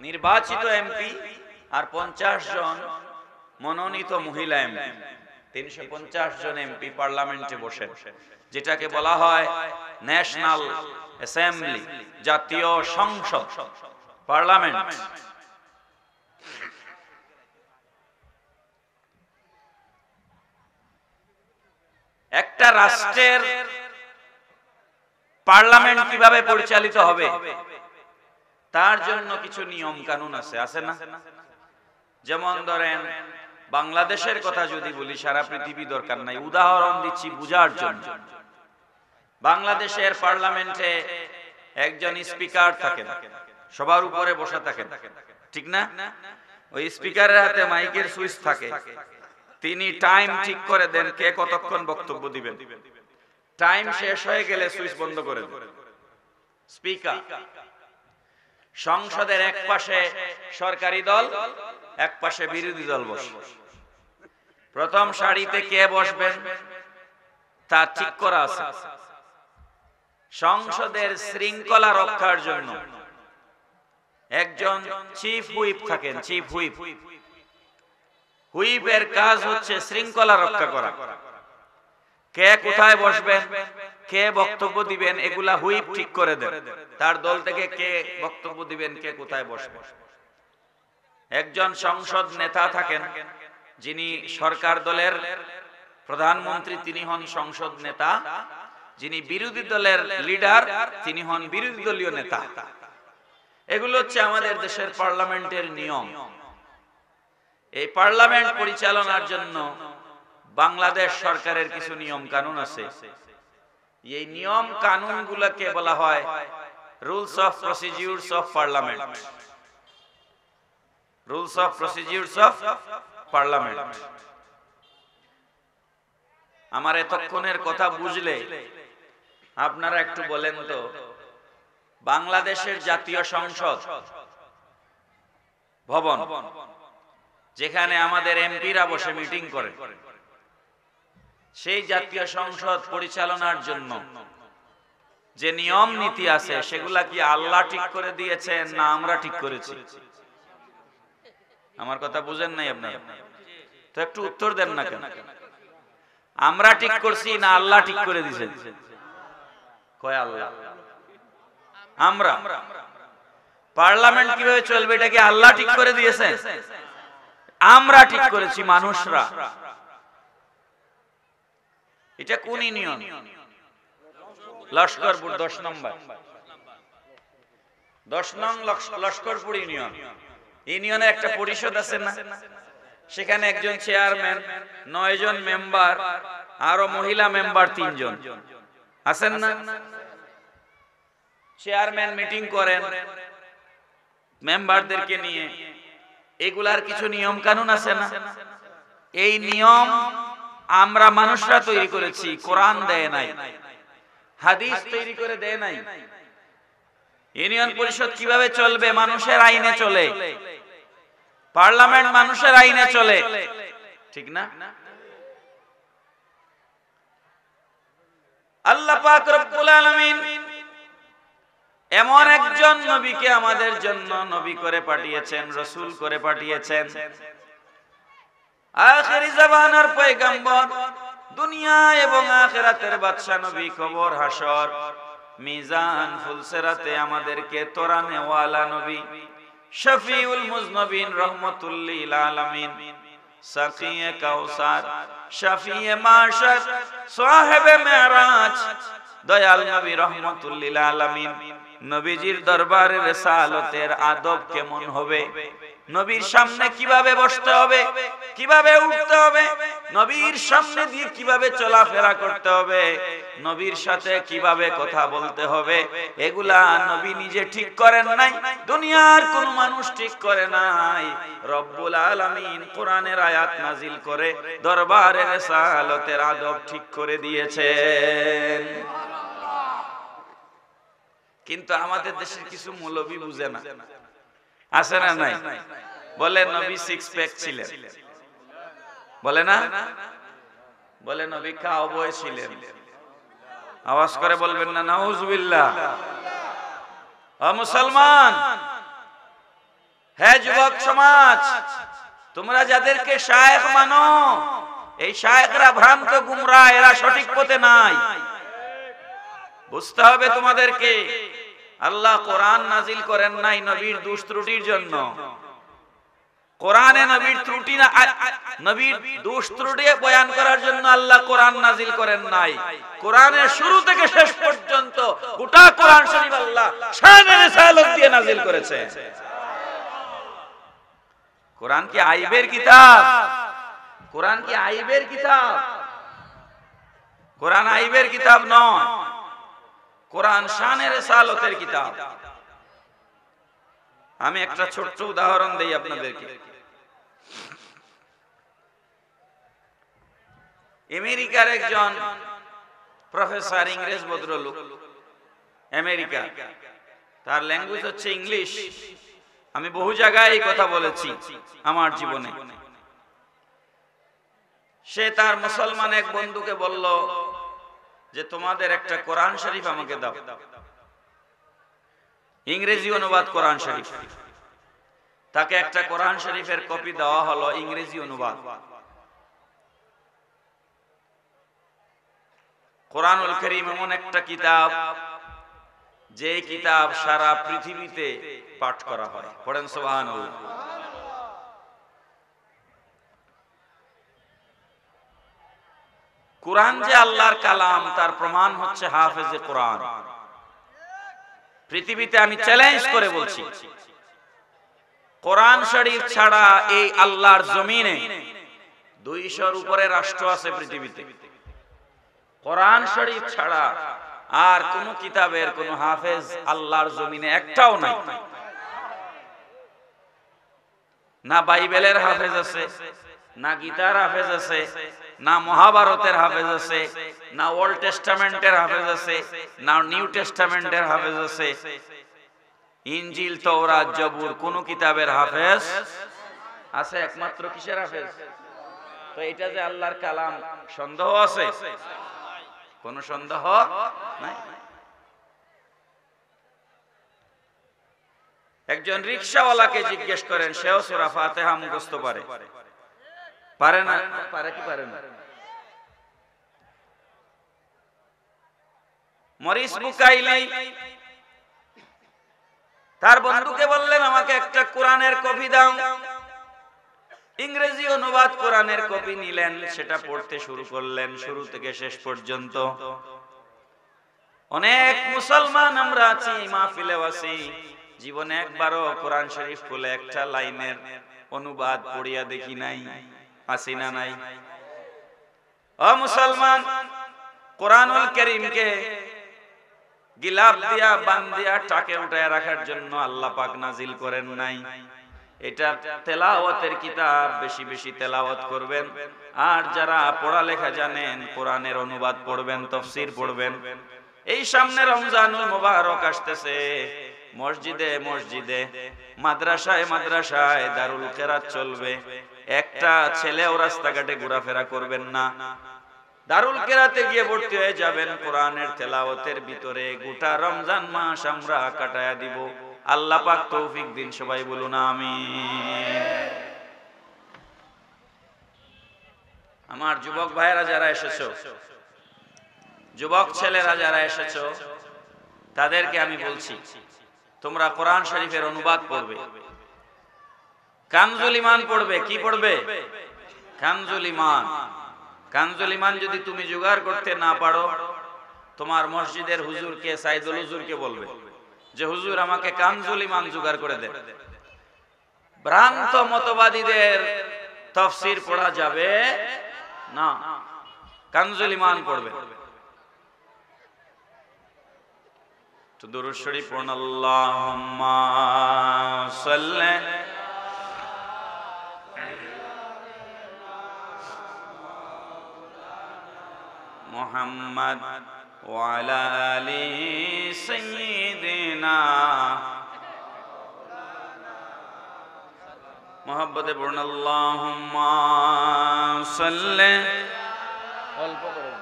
নির্বাচিত এমপি আর 50 জন মনোনীত মহিলা এমপি। 350 জন এমপি পার্লামেন্টে বসেন, যেটাকে বলা হয় ন্যাশনাল অ্যাসেম্বলি, জাতীয় সংসদ, পার্লামেন্ট। একটা রাষ্ট্রের পার্লামেন্ট কিভাবে পরিচালিত হবে তার জন্য কিছু নিয়ম কানুন আছে, আছে না? যেমন ধরেন বাংলাদেশের কথা যদি বলি, সারা পৃথিবী দরকার নাই, উদাহরণ দিচ্ছি বুঝার জন্য। বাংলাদেশের পার্লামেন্টে একজন স্পিকার থাকেন, সবার উপরে বসা থাকেন, ঠিক না? ওই স্পিকারের হাতে মাইকের সুইচ থাকে, তিনি টাইম ঠিক করে দেন কে কতক্ষণ বক্তব্য দিবেন। টাইম শেষ হয়ে গেলে সুইচ বন্ধ করে দেন স্পিকার। সংসদের এক পাশে সরকারি দল, এক পাশে বিরোধী দল বসে। প্রথম সারিতে কে বসবেন তা ঠিক করা আছে। সংসদের শৃঙ্খলা রক্ষার জন্য একজন চিফ হুইপ থাকেন। চিফ হুইপ, হুইপের কাজ হচ্ছে শৃঙ্খলা রক্ষা করা। কে কোথায় বসবেন, কে বক্তব্য দিবেন, এগুলা হুইপ ঠিক করে দেন। তার দল থেকে কে বক্তব্য দিবেন, কে কোথায় বসবেন। একজন সংসদ নেতা থাকেন, যিনি সরকার দলের প্রধানমন্ত্রী, তিনি হন সংসদ নেতা। যিনি বিরোধী দলের লিডার, তিনি হন বিরোধী দলীয় নেতা। এগুলো হচ্ছে আমাদের দেশের পার্লামেন্টের নিয়ম। এই পার্লামেন্ট পরিচালনার জন্য বাংলাদেশ সরকারের কিছু নিয়ম কানুন আছে। এই নিয়ম কানুনগুলোকে বলা হয় rules of procedures of parliament. Rules of procedures of parliament. আমার এতক্ষণের কথা বুঝলে আপনারা একটু বলেন তো, বাংলাদেশের জাতীয় সংসদ ভবন, যেখানে আমাদের এমপিরা বসে মিটিং করে, সেই জাতীয় সংসদ পরিচালনার জন্য যে নিয়ম নীতি আছে, সেগুলা কি আল্লাহ ঠিক করে দিয়েছেন না আমরা ঠিক করেছি? আমার কথা বুঝেন নাই আপনারা? তো একটু উত্তর দেন না কেন? আমরা ঠিক করছি না আল্লাহ ঠিক করে দিয়েছেন? কয় আল্লাহ। আমরা পার্লামেন্ট কিভাবে চলবে এটা কি আল্লাহ ঠিক করে দিয়েছেন? আমরা ঠিক করেছি মানুষরা। এটা কোন ইউনিয়ন? লস্করপুর 10 নম্বর, 10 নং লস্করপুর ইউনিয়ন। ইউনিয়নে একটা পরিষদ আছে না, সেখানে একজন চেয়ারম্যান, 9 জন মেম্বার, আরো মহিলা মেম্বার 3 জন আছেন না? চেয়ারম্যান মিটিং করেন মেম্বারদেরকে নিয়ে। এগুলার কিছু নিয়ম কানুন আছে না? এই নিয়ম আমরা মানুষরা তৈরি করেছি, কোরআন দেয় নাই, হাদিস তৈরি করে দেয় নাই। ইউনিয়ন পরিষদ কিভাবে চলবে? মানুষের আইনে চলে। পার্লামেন্ট মানুষের আইনে চলে, ঠিক না? আল্লাহ পাক রব্বুল আলামিন এমন একজন নবীকে আমাদের জন্য নবী করে পাঠিয়েছেন, রাসূল করে পাঠিয়েছেন, আখিরি জামানার পয়গম্বর, দুনিয়া এবং আখিরাতের বাদশা নবী, কবর, হাসর, মিজান, ফুলসিরাতে আমাদেরকে তোরানে ওয়ালা নবী, শফিউল মুজনবিন, রহমাতুল লিল আলামিন, সাকিয়ে কাউসার, শাফিয়ে মাশার, সাহেবে মেরাজ, দয়াল নবী রহমাতুল লিল আলামিন। নবীজির দরবারে রিসালাতের আদব কেমন হবে, নবীর সামনে কিভাবে বসতে হবে, কিভাবে উঠতে হবে, নবীর সামনে দিয়ে কিভাবে চলাফেরা করতে হবে, নবীর সাথে কিভাবে কথা বলতে হবে, এগুলা নবী নিজে ঠিক করেন নাই, দুনিয়ার কোন মানুষ ঠিক করে নাই। রব্বুল আলামিন কোরআনের আয়াত নাজিল করে দরবারে রিসালাতের আদব ঠিক করে দিয়েছেন। কিন্তু আমাদের দেশের কিছু মৌলবী বুঝে না, আছে না নাই? বলে নবী 6 প্যাক ছিলেন, বলে না? বলে নবী কাউবয় ছিলেন। আওয়াজ করে বলবেন না নাউজুবিল্লাহ। ও মুসলমান, হে যুবক সমাজ, তোমরা যাদেরকে শায়েখ মানো, এই শায়েখরা ভ্রান্ত, গুমরা, এরা সঠিক পথে নাই। বুঝতে হবে তোমাদেরকে, আল্লাহ কোরআন নাজিল করেন নাই নবীর দোষ ত্রুটির জন্য। কোরআনে নবীর ত্রুটি না, নবীর দোষ ত্রুটি বয়ান করার জন্য আল্লাহ কোরআন নাজিল করেন নাই। কোরআনের শুরু থেকে শেষ পর্যন্ত গোটা কোরআন শরীফ আল্লাহ শানে রিসালাত দিয়ে নাজিল করেছে। কোরআন কি আইবের কিতাব? কোরআন কি আইবের কিতাব? কোরআন আইবের কিতাব নয়, কোরআন শানে রিসালাতের কিতাব। আমি একটা ছোট্ট উদাহরণ দেই আপনাদেরকে। আমেরিকার একজন প্রফেসর, ইংরেজ ভদ্রলোক, আমেরিকা, তার ল্যাঙ্গুয়েজ হচ্ছে ইংলিশ। আমি বহু জায়গায় এই কথা বলেছি আমার জীবনে। সে তার মুসলমান এক বন্ধুকে বলল যে তোমাদের একটা কোরআন শরীফ আমাকে দাও। ইংরেজি অনুবাদ কোরআন শরীফ। তাকে একটা কোরআন শরীফের কপি দেওয়া হলো ইংরেজি অনুবাদ। কোরআনুল কারীম এমন একটা কিতাব, যে কিতাব সারা পৃথিবীতে পাঠ করা হয়। পড়েন সুবহানাল্লাহ। কোরআন যে আল্লাহর কালাম তার প্রমাণ হচ্ছে হাফেজে কোরআন। পৃথিবীতে আমি চ্যালেঞ্জ করে বলছি, কোরআন শরীফ ছাড়া এই আল্লাহর জমিনে 200-র উপরে রাষ্ট্র আছে পৃথিবীতে। কোরআন শরীফ ছাড়া আর কোন কিতাবের কোন হাফেজ আল্লাহর জমিনে একটাও নাই। না বাইবেলের হাফেজ আছে, না গীতার হাফেজ আছে, না মহাভারতের হাফেজ আছে, না ওল্ড টেস্টামেন্টের হাফেজ আছে, না নিউ টেস্টামেন্টের হাফেজ আছে। ইনজিল, তওরাত, জবুর কোন কিতাবের হাফেজ আছে? একমাত্র কিসের হাফেজ? তো এটা যে আল্লাহর কালাম, সন্দেহ আছে? কোন সন্দেহ নাই। একজন রিকশাওয়ালাকে জিজ্ঞেস করেন, সেও সূরা ফাতিহা মুখস্থ পারে? পারে না? পারে কি পারে না? মরিস বুকাইলি তার বন্ধুকে বললেন, আমাকে একটা কোরআনের কপি দাও। ইংরেজি অনুবাদ কোরআনের কপি নিলেন, সেটা পড়তে শুরু করলেন শুরু থেকে শেষ পর্যন্ত। অনেক মুসলমান আমরা আছি, মাহফিলে আছি, জীবনে একবারও কোরআন শরীফ খুলে একটা লাইনের অনুবাদ পড়িয়া দেখি নাই। আসি না নাই? ও মুসলমান, কোরআনুল কারীমকে গিলাফ দিয়া বান্ধিয়া টাকে উঠায় রাখার জন্য আল্লাহ পাক নাজিল করেন নাই। এটা তেলাওয়াতের কিতাব, বেশি বেশি তেলাওয়াত করবেন। আর যারা পড়ালেখা জানেন কোরআনের অনুবাদ পড়বেন, তাফসীর পড়বেন। এই সামনে রমজানুল মুবারক আসতেছে, মসজিদে মসজিদে, মাদ্রাসায় মাদ্রাসায় দারুল কিরাত চলবে। একটা ছেলেও রাস্তাঘাটে ঘোরাফেরা করবেন না, দারুল কিরাতে গিয়ে ভর্তি হয়ে যাবেন কোরআনের তেলাওয়াতের ভিতরে। গোটা রমজান মাস আমরা কাটায়া দিব। আল্লাহ পাক তৌফিক দিন, সবাই বলুন আমিন। আমার যুবক ভাইয়েরা যারা এসেছো, যুবক ছেলেরা যারা এসেছো, তাদেরকে আমি বলছি, তোমরা কোরআন শরীফের অনুবাদ পড়বে, কানজুল ঈমান পড়বে। কি পড়বে? কানজুল ঈমান। কানজুল ঈমান যদি তুমি জোগাড় করতে না পারো, তোমার মসজিদের হুজুরকে, সাইদুল হুজুরকে বলবে যে হুজুর আমাকে কানজুল ঈমান জোগাড় করে দেন। ভ্রান্ত মতবাদীদের তাফসীর পড়া যাবে না, কানজুল ঈমান পড়বে। তো দুরূদ শরীফ পড়ুন। আল্লাহুম্মা সাল্লি মুহাম্মদ ওয়া আলা আলি সাইয়্যিদিনা। মুহাব্বতে পড়ুন। আল্লাহুম্মা সাল্লি, অল্প করে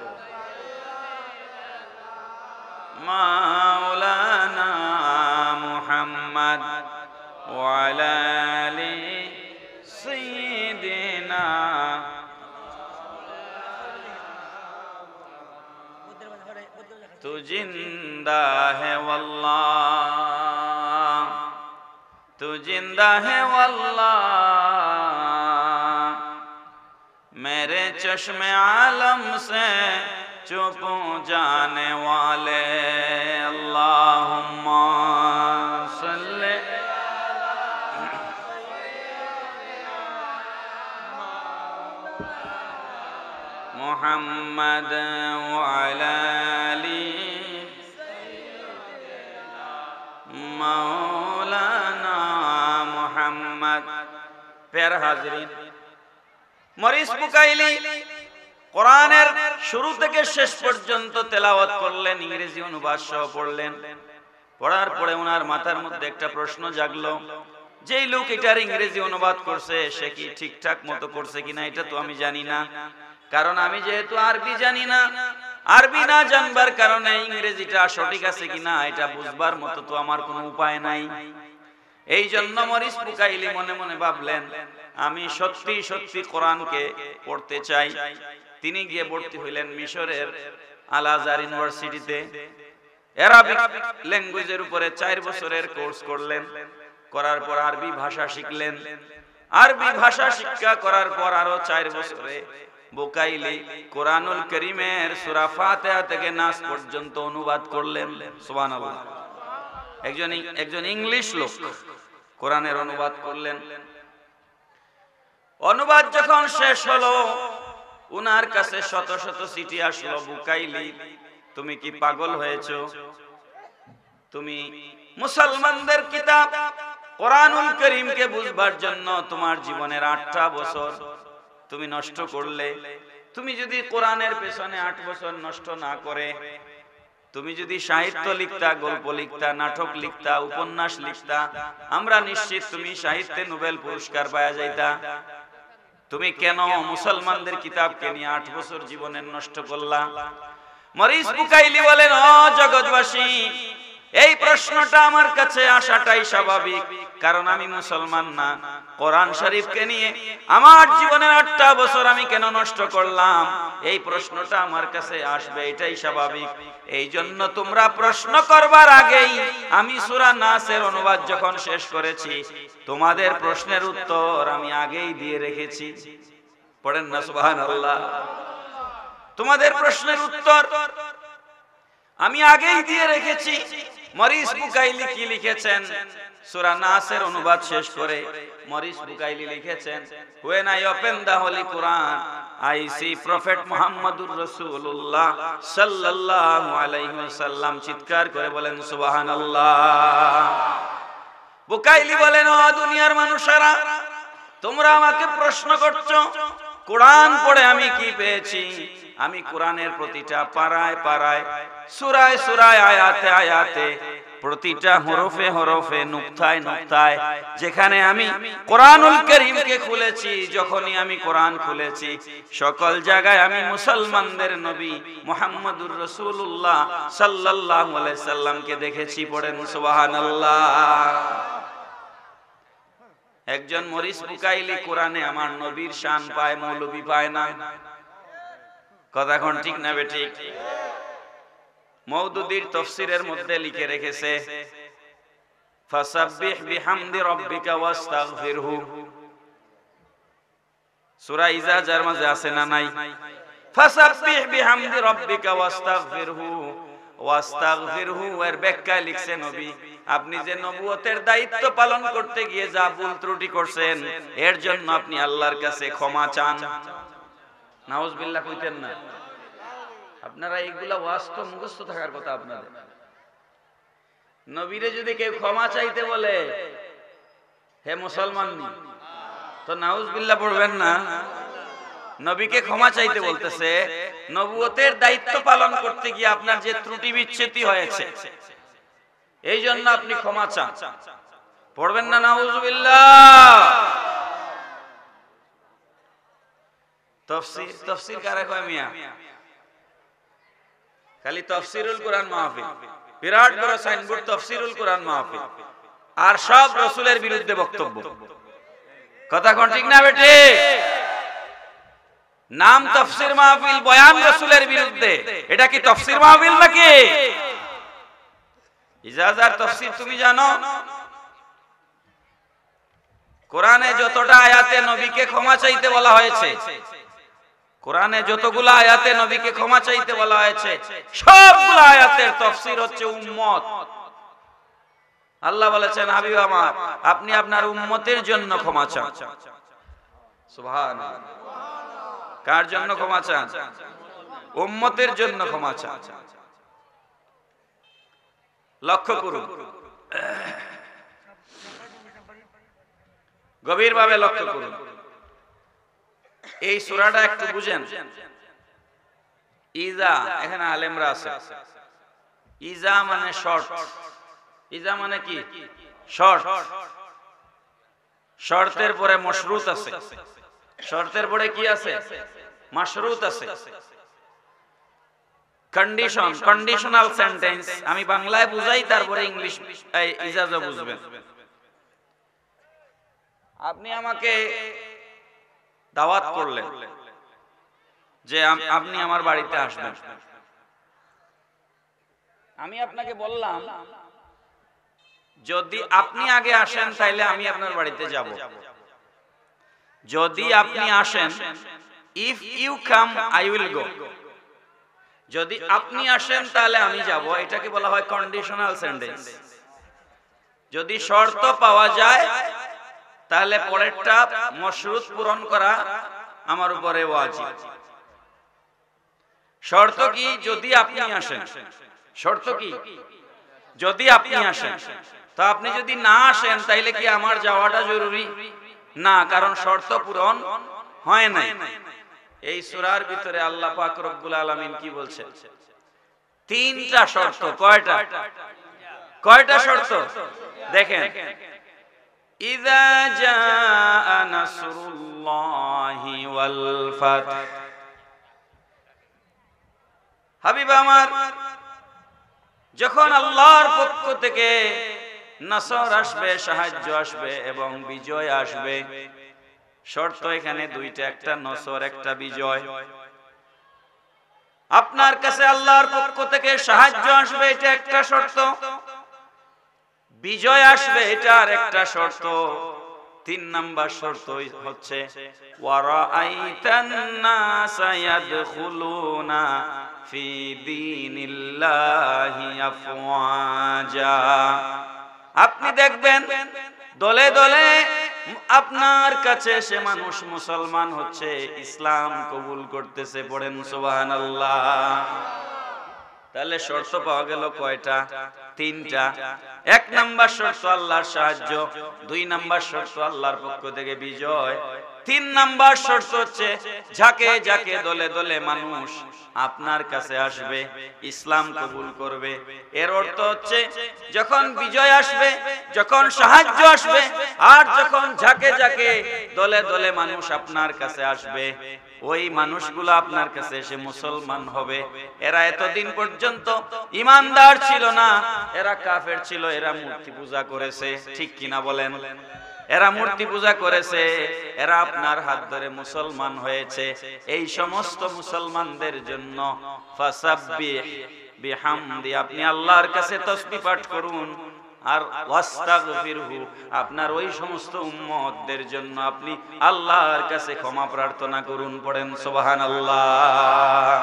মাওলানা মুহাম্মদ ওয়া আলা আলি সাইয়্যিদিনা। तू जिंदा है वल्लाह, तू जिंदा है वल्लाह, मेरे चश्मे आलम से चुप जाने वाले। अल्लाहुम्मा सल्ले मुहम्मद व अला आली मौलाना मुहम्मद। प्यारे हाज़रीन, মরিস বুকাইলি কোরআনের শুরু থেকে শেষ পর্যন্ত তেলাওয়াত করলেন, ইংরেজি অনুবাদ সহ পড়লেন। পড়ার পরে ওনার মাথার মধ্যে একটা প্রশ্ন জাগলো, যেই লোক এটার ইংরেজি অনুবাদ করছে সে কি ঠিকঠাক মতো করছে কিনা এটা তো আমি জানি না, কারণ আমি যেহেতু আরবি জানি না, আরবি না জানবার কারণে ইংরেজিটা সঠিক আছে কিনা এটা বুঝবার মতো তো আমার কোনো উপায় নাই। এই জন্য মরিস বুকাইলি মনে মনে ভাবলেন, আমি সত্যি সত্যি কোরআনকে পড়তে চাই। তিনি গিয়ে ভর্তি হইলেন মিশরের আল আজহার ইউনিভার্সিটিতে। আরবিক ল্যাঙ্গুয়েজের উপরে 4 বছরের কোর্স করলেন। করার পর আরবি ভাষা শিখলেন। আরবি ভাষা শিক্ষা করার পর আরো 4 বছরে বুকাইলি কোরআনুল কারীমের সূরা ফাতিহা থেকে নাস পর্যন্ত অনুবাদ করলেন। সুবহানাল্লাহ। একজন ইংলিশ লোক কোরআনের অনুবাদ করলেন। অনুবাদ যখন শেষ হলো, উনার কাছে শত শত চিঠি আসলো, বুকাইলি তুমি কি পাগল হয়েছো? তুমি মুসলমানদের কিতাব কোরআনুল কারীমকে বুঝবার জন্য তোমার জীবনের 8টা বছর তুমি নষ্ট করলে। তুমি যদি কোরআনের পেছনে 8 বছর নষ্ট না করে তুমি যদি সাহিত্য লিখতা, গল্প লিখতা, নাটক লিখতা, উপন্যাস লিখতা, আমরা নিশ্চিত তুমি সাহিত্যে নোবেল পুরস্কার পাওয়া যাইতা। তুমি কেন মুসলমানদের কিতাবকে নিয়ে 8 বছর জীবনের নষ্ট করলা? মরিস বুকাইলি বলেন, ও জগৎবাসী, এই প্রশ্নটা আমার কাছে আসাটাই স্বাভাবিক, কারণ আমি মুসলমান না। কোরআন শরীফকে নিয়ে আমার জীবনের 8টা বছর আমি কেন নষ্ট করলাম, এই প্রশ্নটা আমার কাছে আসবে, এটাই স্বাভাবিক। এই জন্য তোমরা প্রশ্ন করবার আগেই আমি সূরা নাসের অনুবাদ যখন শেষ করেছি, তোমাদের প্রশ্নের উত্তর আমি আগেই দিয়ে রেখেছি। পড়েন না সুবহানাল্লাহ। তোমাদের প্রশ্নের উত্তর আমি আগেই দিয়ে রেখেছি। মরিস বুকাইলি কি লিখেছেন? সূরা নাসের অনুবাদ শেষ করে মরিস বুকাইলি লিখেছেন, when I open the holy Quran I see prophet Muhammadur Rasulullah sallallahu alaihi wasallam। চিৎকার করে বলেন সুবহানাল্লাহ। বুকাইলি বলেন, ও দুনিয়ার মানুষেরা, তোমরা আমাকে প্রশ্ন করছো কোরআন পড়ে আমি কি পেয়েছি? আমি কোরআনের প্রতিটা পারায় পারায়, সূরায় সূরায়, আয়াতে আয়াতে, প্রতিটা হরফে হরফে, নুকতায় নুকতায়, যেখানে আমি কোরআনুল কারীমকে খুলেছি, যখনই আমি কোরআন খুলেছি, সকল জায়গায় আমি মুসলমানদের নবী মুহাম্মদুর রাসূলুল্লাহ সাল্লাল্লাহু আলাইহি সাল্লামকে দেখেছি। পড়েন সুবহানাল্লাহ। একজন মরিস বুকাইলি কোরআনে আমার নবীর শান পায়, মৌলবী পায় না। কথা কোন ঠিক না বেঠিক? মওদুদীর তাফসীরের মধ্যে লিখে রেখেছে, ফাসাব্বিহ বিহামদি রাব্বিকা ওয়াস্তাগফিরহু। সূরা ইজাজার মাঝে আছে না নাই? ফাসাব্বিহ বিহামদি রাব্বিকা ওয়াস্তাগফিরহু। ওয়াস্তাগফিরহু এর ব্যাখ্যা লিখছে নবী, আপনি যে নবুয়তের দায়িত্ব পালন করতে গিয়ে যা ভুল ত্রুটি করছেন, এর জন্য আপনি আল্লাহর কাছে ক্ষমা চান। নাউজুবিল্লাহ কইতেন না? আপনারা এইগুলা ওয়াজ তো মুখস্থ থাকার কথা আপনাদের। নবীরে যদি কেউ ক্ষমা চাইতে বলে, হে মুসলমান নি, তো নাউজুবিল্লাহ পড়বেন না? নবীকে ক্ষমা চাইতে বলতেছে, নবুয়তের দায়িত্ব পালন করতে গিয়ে আপনার যে ত্রুটি বিচ্ছুতি হয়েছে, এই জন্য আপনি ক্ষমা চান। পড়বেন না নাউজুবিল্লাহ? তাফসীর তাফসীর কারে কয় মিয়া? খালি তাফসীরুল কোরআন মাহফিল, বিরাট বড় সাইনবোর্ড তাফসীরুল কোরআন মাহফিল, আর সব রাসূলের বিরুদ্ধে বক্তব্য। কথা কোন ঠিক না বেটি? নাম তাফসীর মাহফিল, বয়ান রাসূলের বিরুদ্ধে, এটা কি তাফসীর মাহফিল নাকি? ইজাজার তাফসীর তুমি জানো? কোরআনে যতটা আয়াতে নবীকে ক্ষমা চাইতে বলা হয়েছে, কোরআনে যতগুলো আয়াতে নবীকে ক্ষমা চাইতে বলা হয়েছে, সবগুলো আয়াতের তাফসীর হচ্ছে উম্মত। আল্লাহ বলেছেন, হাবিব আমার, আপনি আপনার উম্মতের জন্য ক্ষমা চান। সুবহানাল্লাহ। কার জন্য ক্ষমা চান? উম্মতের জন্য ক্ষমা চান। লক্ষ্য করুন, গভীরভাবে লক্ষ্য করুন। এই সূরাটা একটু বুঝেন। ইজা, এখানে আলেমরা আছে। ইজা মানে শর্ট। ইজা মানে কি? শর্ট। শর্তের পরে মশরুত আছে। শর্তের পরে কি আছে? মাশরুত আছে। কন্ডিশন, কন্ডিশনাল সেন্টেন্স আমি বাংলায় বুঝাই, তারপরে ইংলিশ ইজাজা বুঝবেন। আপনি আমাকে দাওয়াত করলেন যে আপনি আমার বাড়িতে আসবেন, আমি আপনাকে বললাম যদি আপনি আগে আসেন তাহলে আমি আপনার বাড়িতে যাব। যদি আপনি আসেন, if you come I will go, যদি আপনি আসেন তাহলে আমি যাব, এটাকে বলা হয় কন্ডিশনাল সেন্টেন্স। যদি শর্ত পাওয়া যায় তাহলে পরেরটা মশরুত পূরণ করা আমার উপরে ওয়াজিব। শর্ত কি? যদি আপনি আসেন। শর্ত কি? যদি আপনি আসেন। তো আপনি যদি না আসেন তাইলে কি আমার যাওয়াটা জরুরি? না, কারণ শর্ত পূরণ হয় নাই। এই সূরার ভিতরে আল্লাহ পাক রব্বুল আলামিন কি বলছেন? তিনটা শর্ত। কয়টা? কয়টা শর্ত? দেখেন, ইযা জাআ নাসরুল্লাহি ওয়াল ফাত। হাবিব আমার, যখন আল্লাহর পক্ষ থেকে নাসর আসবে, সাহায্য আসবে এবং বিজয় আসবে। শর্ত এখানে দুইটা, একটা নসর, একটা বিজয়। আপনার কাছে আল্লাহর পক্ষ থেকে সাহায্য আসবে, এটা একটা শর্ত। বিজয় আসবে, এটা আর একটা শর্ত। তিন নাম্বার শর্ত হচ্ছে ওয়ারাআইতান নাসা ইয়াদখুলুনা ফি দীনিল্লাহি আফওয়াজা। আপনি দেখবেন দলে দলে আপনার কাছে সে মানুষ মুসলমান হচ্ছে, ইসলাম কবুল করতেছে। পড়েন সুবহানাল্লাহ। তাহলে শর্ত পাওয়া গেল কয়টা? তিনটা। এক নাম্বার শর্ত আল্লাহর সাহায্য, দুই নাম্বার শর্ত আল্লাহর পক্ষ থেকে বিজয়, তিন নাম্বার শর্ত হচ্ছে যাকে যাকে দলে দলে মানুষ আপনার কাছে আসবে, ইসলাম কবুল করবে। এর অর্থ হচ্ছে যখন বিজয় আসবে, যখন সাহায্য আসবে, আর যখন যাকে যাকে দলে দলে মানুষ আপনার কাছে আসবে, ওই মানুষগুলো আপনার কাছে এসে মুসলমান হবে। এরা এতদিন পর্যন্ত ঈমানদার ছিল না, এরা কাফের ছিল, এরা মূর্তি পূজা করেছে। ঠিক কিনা বলেন? এরা মূর্তি পূজা করেছে, এরা আপনার হাত ধরে মুসলমান হয়েছে। এই সমস্ত মুসলমানদের জন্য ফাসাব্বিহ বিহামদি, আপনি আল্লাহর কাছে তাসবিহ পাঠ করুন। আর ওয়াস্তাগফিরহু, আপনার ওই সমস্ত উম্মতদের জন্য আপনি আল্লাহর কাছে ক্ষমা প্রার্থনা করুন। পড়েন সুবহানাল্লাহ।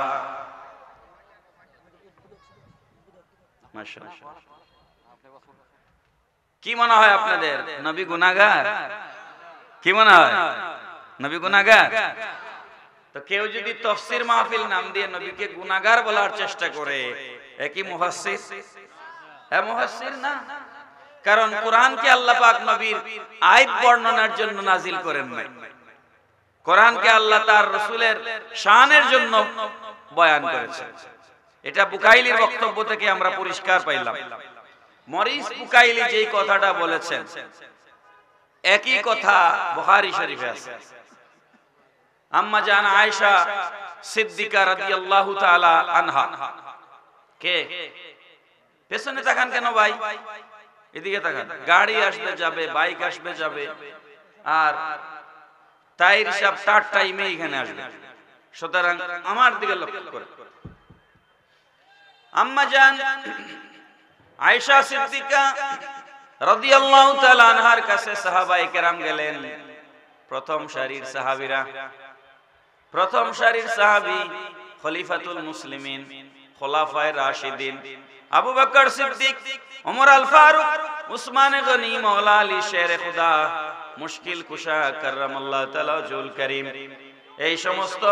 মাশাআল্লাহ। কি মনে হয় আপনাদের নবী গুনাহগার? কি মনে হয় নবী গুনাহগার? তো কেউ যদি তাফসীর মাহফিল নাম দিয়ে নবীকে গুনাহগার বলার চেষ্টা করে, একই মুফাসসির? হ্যাঁ, মুফাসসির না। কারণ কোরআনকে আল্লাহ পাক নবীর আইব বর্ণনার জন্য নাজিল করেন নাই। কোরআনকে আল্লাহ তার রাসূলের শানের জন্য বয়ান করেছেন। এটা বুকাইলির বক্তব্য থেকে আমরা পরিষ্কার পাইলাম। মরিস বুকাইলি যেই কথাটা বলেছেন, একই কথা বুখারী শরীফে আছে। আম্মা জান আয়েশা সিদ্দিকা রাদিয়াল্লাহু তাআলা আনহা, কে? পেছনে তাকান কেন ভাই? এদিকে তাকান। গাড়ি আসবে যাবে, বাইক আসবে যাবে, আর টাইর সব তার টাইমে এখানে আসবে। সুতরাং আমার দিকে লক্ষ্য করে আম্মা জান আয়েশা সিদ্দিকা রাদিয়াল্লাহু তাআলা আনহার কাছে সাহাবায়ে কেরাম গেলেন। প্রথম সারির সাহাবীরা, প্রথম সারির সাহাবী খলিফাতুল মুসলিমিন, খোলাফায়ে রাশিদিন আবু বকর সিদ্দিক, ওমর আল ফারুক, উসমান গনি, মাওলা আলী শেরে খুদা, মুশকিল কুশা কাররামাল্লাহু তাআলা ওয়াজহুল কারীম, এই সমস্ত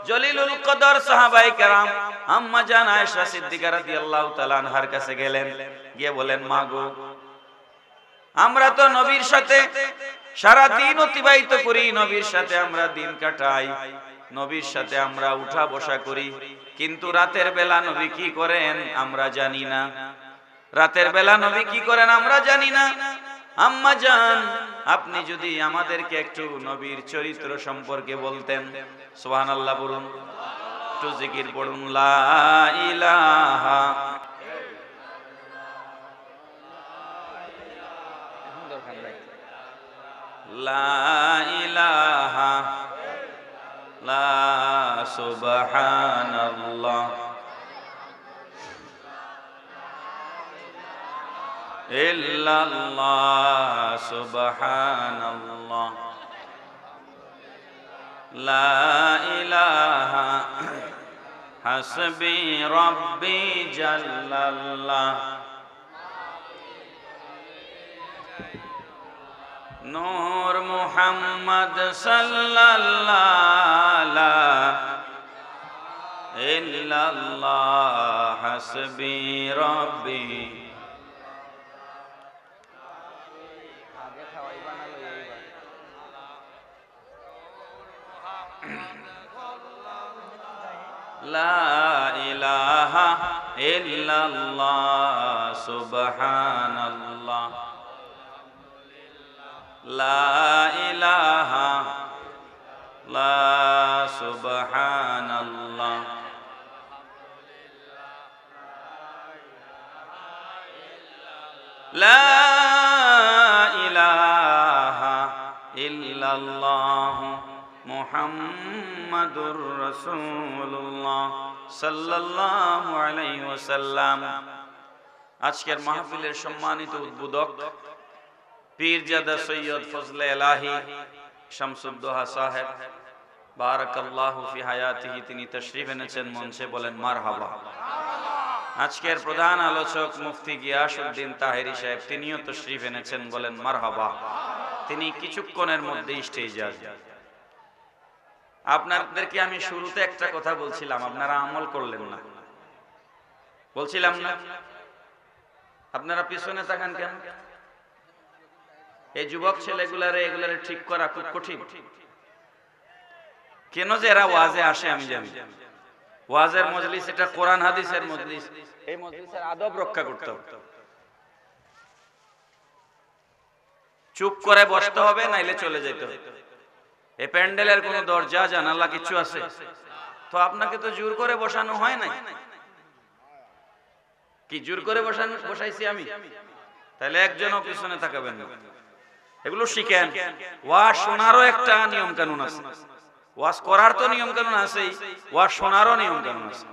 জলিলুল কদর সাহাবায়ে কেরাম আম্মা জান আয়েশা সিদ্দিকা রাদিয়াল্লাহু তাআলা আনহার কাছে গেলেন। গিয়ে বলেন, মা গো, আমরা তো নবীর সাথে সারা দিন অতিবাহিত করি, নবীর সাথে আমরা দিন কাটাই, নবীর সাথে আমরা উঠা বসা করি, কিন্তু রাতের বেলা নবী কি করেন আমরা জানি না। রাতের বেলা নবী কি করেন আমরা জানি না। আম্মা জান, আপনি যদি আমাদেরকে একটু নবীর চরিত্র সম্পর্কে বলতেন। সুবহানাল্লাহ বলুন। একটু জিকির পড়ুন, লা ইলাহা লা ইলাহা লা সুবহানাল্লাহ ইল্লাল্লাহ সুবহানাল্লাহ লা ইলাহা হাসবি রাব্বি জাল্লাল্লাহ নূর মুহাম্মদ সাল্লাল্লাহ ইল্লাল্লাহ হাসবি রাব্বি লা ইলাহা ইল্লাল্লাহ সুবহানাল্লাহ লা ইলাহা লা সুবহানাল্লাহ লা ইলাহা ইল্লাল্লাহ মুহাম্মাদুর রাসূলুল্লাহ সাল্লাল্লাহু আলাইহি ওয়াসাল্লাম। আজকের মাহফিলের সম্মানিত উদ্বোধক পীরজাদা সৈয়দ ফজলে ইলাহি শামসুদ্দোহা সাহেব বারাকাল্লাহু ফি হায়াতিহি, তিনি তাশরীফ এনেছেন মঞ্চে, বলেন মারহাবা। আজকের প্রধান আলোচক মুফতি গিয়াসউদ্দিন তাহেরি সাহেব, তিনিও তাশরীফ এনেছেন, বলেন মারহাবা। তিনি কিছুক্ষণের মধ্যে স্টেজে আসবেন। আপনাদেরকে আমি শুরুতে একটা কথা বলছিলাম, আপনারা আমল করলেন না, বলছিলাম না? আপনারা পিছনে তাকান কেন? এই যুবক ছেলেগুলারে এগুলারে ঠিক করা খুব কঠিন। কেন যে এরা ওয়াজে আসে আমি জানি। ওয়াজের মজলিস এটা কোরআন হাদিসের মজলিস, এই মজলিসের আদব রক্ষা করতে হবে। চুপ করে বসতে হবে, নাইলে চলে যেতে হবে। এই প্যান্ডেলের কোনো দরজা জানালা কিছু আছে? তো আপনাকে তো জোর করে বসানো হয় নাই। কি জোর করে বসাইছি আমি? তাহলে একজনও পিছনে তাকাবেন না। এগুলো শিখেন। ওয়াজ শোনারও একটা নিয়ম কানুন আছে, ওয়াজ করার তো নিয়ম কানুন আছেই, ওয়াজ শোনারও নিয়ম কানুন আছে।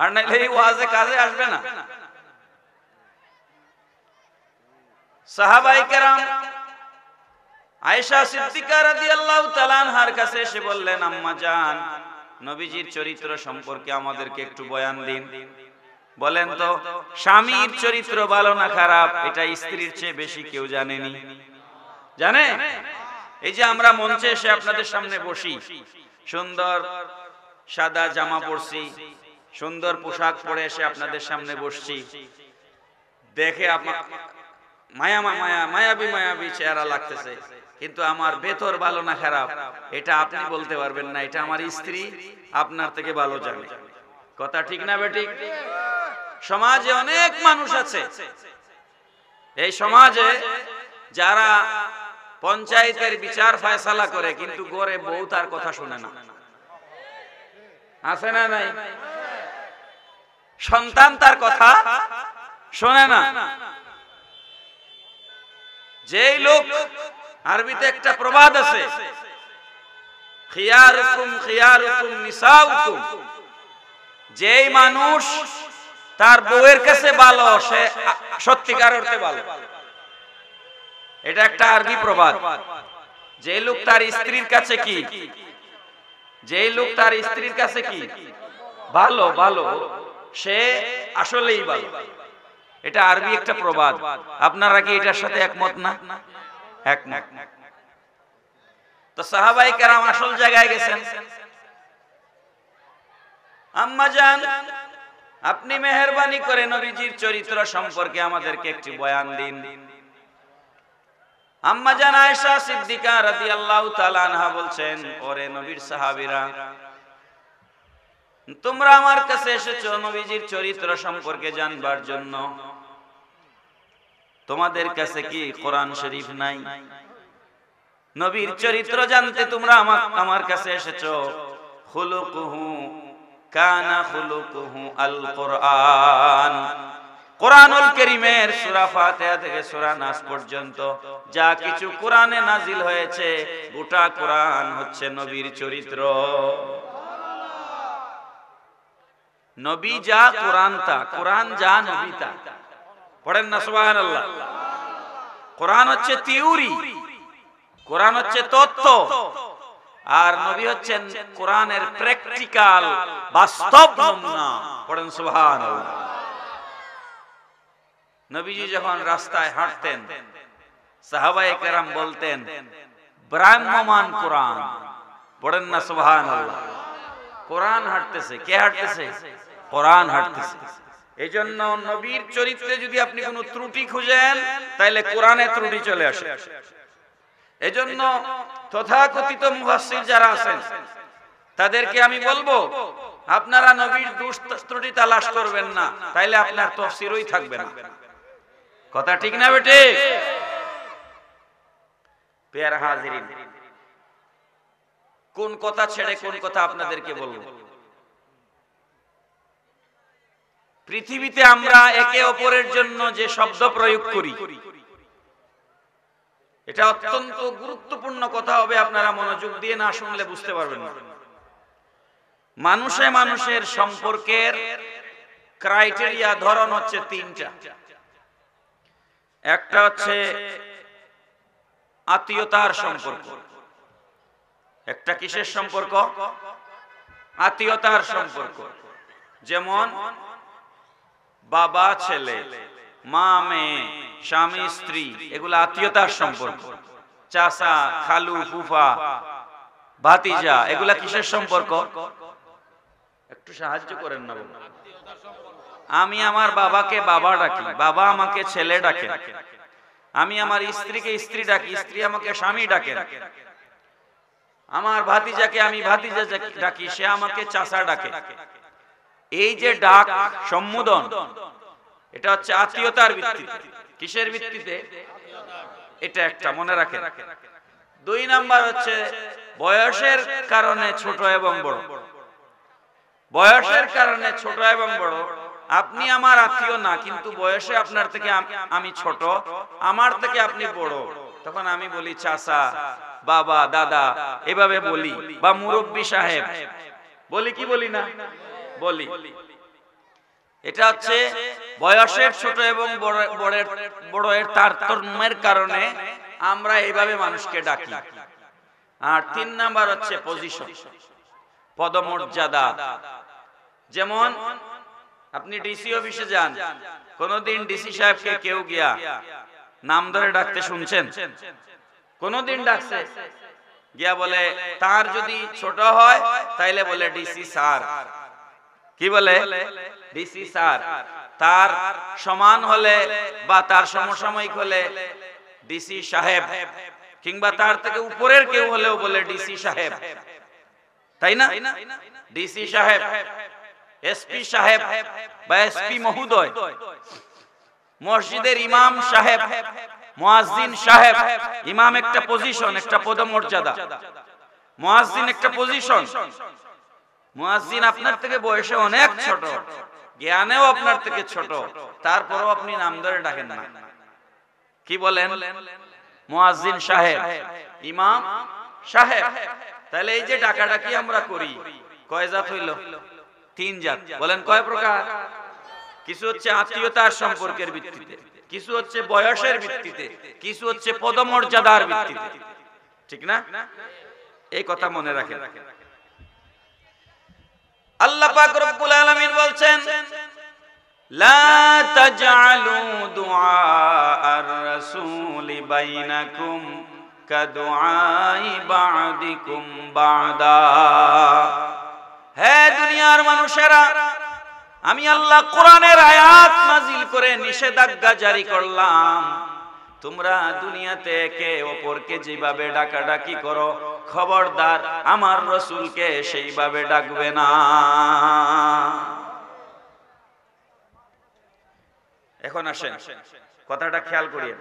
আর নাইলে এই ওয়াজে কাজে আসবে না। সাহাবায়ে কেরাম আয়েশা সিদ্দিকা রাদিয়াল্লাহু তাআলা আনহার কাছে এসে বললেন, আম্মা জান, নবীজির চরিত্র সম্পর্কে আমাদেরকে একটু বয়ান দিন। বলেন তো, স্বামীর চরিত্র ভালো না খারাপ এটা স্ত্রীর চেয়ে বেশি কেউ জানেনি? জানে? এই যে আমরা মঞ্চে এসে আপনাদের সামনে বসি, সুন্দর সাদা জামা পরছি, সুন্দর পোশাক পরে এসে আপনাদের সামনে বসছি, দেখে মায়াবী চেহারা লাগতেছে, কিন্তু আমার ভেতর ভালো না খারাপ এটা আপনি বলতে পারবেন না। এটা আমার স্ত্রী আপনার থেকে ভালো জানে। কথা ঠিক না বেঠিক? সমাজে অনেক মানুষ আছে, এই সমাজে যারা পঞ্চায়েতের বিচার ফয়সালা করে, কিন্তু গড়ে বউ তার কথা শুনে না। আছে না নাই? সন্তান তার কথা শোনে না। যেই লোক, আরবিতে একটা প্রবাদ আছে, খিয়ারুকুম খিয়ারুকুম নিসাউকুম, যেই মানুষ তার বউয়ের কাছে ভালো, সে সত্যিকার অর্থে ভালো। এটা একটা আরবি প্রবাদ। যে লোক তার স্ত্রীর কাছে কি, যে লোক তার স্ত্রীর কাছে কি ভালো ভালো, সে আসলেই ভালো। এটা আরবি একটা প্রবাদ। আপনারা কি এটার সাথে একমত না? একমত। তো সাহাবায়ে কেরাম আসল জায়গায় গেছেন। আম্মা জান, আপনি মেহেরবানি করে নবীজির চরিত্র সম্পর্কে আমাদেরকে একটি বয়ান দিন। আম্মা জান আয়েশা সিদ্দিকা রাদিয়াল্লাহু তাআলা আনহা বলছেন, ওরে নবীর সাহাবীরা, তোমরা আমার কাছে এসেছো নবীজির চরিত্র সম্পর্কে জানবার জন্য। তোমাদের কাছে কি কোরআন শরীফ নাই? নবীর চরিত্র জানতে তোমরা আমার কাছে এসেছো। খুলুকুহু কানা খুলুকুহু আল কোরআন। কোরআনুল কারীমের সূরা ফাতিহা থেকে সূরা নাস পর্যন্ত যা কিছু কোরআনে নাজিল হয়েছে, গোটা কোরআন হচ্ছে নবীর চরিত্র। নবী যা কোরআন তা, কোরআন যা নবী তা। পড়েন না সুবহানাল্লাহ। কোরআন হচ্ছে থিওরি, কোরআন হচ্ছে তত্ত্ব, আর নবী হচ্ছেন কোরআনের প্র্যাকটিক্যাল বাস্তব নমুনা। পড়েন সুবহানাল্লাহ। নবীজি যখন রাস্তায় হাঁটতেন, সাহাবায়ে কেরাম বলতেন ব্রাহ্মমান কোরআন। পড়েন না সুবহানাল্লাহ। কোরআন হাঁটতেছে, কে হাঁটতেছে? কোরআন হাঁটতেছে। এইজন্য নবীর চরিত্রে যদি আপনি কোনো ত্রুটি খুঁজেন, তাহলে কোরআনে ত্রুটি চলে আসে। এজন্য তথাকথিত মুফাসসির যারা আছেন, তাদেরকে আমি বলবো আপনারা নবীর দোষ ত্রুটি তালাশ করবেন না, তাইলে আপনার তাফসীরই থাকবে না। কথা ঠিক না বেটে? প্রিয় হাজিরিন, কোন কথা ছেড়ে কোন কথা আপনাদেরকে বলবো। পৃথিবীতে আমরা একে অপরের জন্য যে শব্দ প্রয়োগ করি, এটা অত্যন্ত গুরুত্বপূর্ণ কথা হবে। আপনারা মনোযোগ দিয়ে না শুনলে বুঝতে পারবেন না। মানুষে মানুষের সম্পর্কের ক্রাইটেরিয়া, ধরন হচ্ছে তিনটা। একটা হচ্ছে আত্মীয়তার সম্পর্ক। একটা কিসের সম্পর্ক? আত্মীয়তার সম্পর্ক। যেমন বাবা ছেলে, মা মেয়ে, স্বামী স্ত্রী, এগুলো আত্মীয়তার সম্পর্ক। চাচা, খালু, ফুফা, ভাতিজা, এগুলা কিসের সম্পর্ক? একটু সাহায্য করেন না। আমি আমার বাবাকে বাবা ডাকি, বাবা আমাকে ছেলে ডাকে। আমি আমার স্ত্রীকে স্ত্রী ডাকি, স্ত্রী আমাকে স্বামী ডাকে। আমার ভাতিজাকে আমি ভাতিজা ডাকি, সে আমাকে চাচা ডাকে। এই যে ডাক সম্বোধন, এটা হচ্ছে আত্মীয়তার ভিত্তিতে। কিসের ভিত্তিতে? এটা একটা মনে রাখেন। দুই নাম্বার হচ্ছে বয়সের কারণে ছোট এবং বড়। বয়সের কারণে ছোট এবং বড়। আপনি আমার আত্মীয় না, কিন্তু বয়সে আপনার থেকে আমি ছোট, আমার থেকে আপনি বড়, তখন আমি বলি চাচা, বাবা, দাদা, এভাবে বলি। বা মুরব্বি সাহেব বলি কি বলি না? বলি। এটা হচ্ছে বয়সের ছোট এবং বড়ের তারতম্যের কারণে আমরা এইভাবে মানুষকে ডাকি। আর তিন নাম্বার হচ্ছে পজিশন, পদমর্যাদা। যেমন আপনি ডিসি অফিসে যান, কোনদিন ডিসি সাহেবকে কেউ গিয়া নাম ধরে ডাকতে শুনছেন? কোনদিন ডাকছে? গিয়া বলে, তার যদি ছোট হয় তাইলে বলে ডিসি স্যার। কি বলে? DC sir. তার সমান হলে বা তার সমসাময়িক হলে ডিসি সাহেব, কিংবা তার থেকে উপরের কেউ হলেও বলে ডিসি সাহেব, তাই না? ডিসি সাহেব, এসপি সাহেব বা এসপি মহোদয়, মসজিদের ইমাম সাহেব, মুয়াজ্জিন সাহেব। ইমাম একটা পজিশন, একটা পদমর্যাদা। মুয়াজ্জিন একটা পজিশন। মুয়াজ্জিন আপনার থেকে বয়সে অনেক ছোট, জ্ঞানেও আপনার থেকে ছোট, তারপরও আপনি নাম ধরে ডাকেন না। কি বলেন? মুয়াজ্জিন সাহেব, ইমাম সাহেব। তাহলে এই যে ডাকাডাকি আমরা করি, কয় জাত হইল? তিন জাত। বলেন কয় প্রকার? কিছু হচ্ছে আত্মীয়তার সম্পর্কের ভিত্তিতে, কিছু হচ্ছে বয়সের ভিত্তিতে, কিছু হচ্ছে পদমর্যাদার ভিত্তিতে। ঠিক না? এই কথা মনে রাখেন। আল্লাহ পাক রব্বুল আলামিন বলছেন, লা তাজআলু দুআআর রাসূলি বাইনাকুম কাদুআই বা'দিকুম বা'দা। হে দুনিয়ার মানুষেরা, আমি আল্লাহ কোরআনের আয়াত নাজিল করে নিষেধাজ্ঞা জারি করলাম, তোমরা দুনিয়াতে একে অপরকে যেভাবে ডাকাডাকি করো, খবরদার আমার রাসূলকে সেইভাবে ডাকবে না। এখন আসেন কথাটা খেয়াল করিয়ে।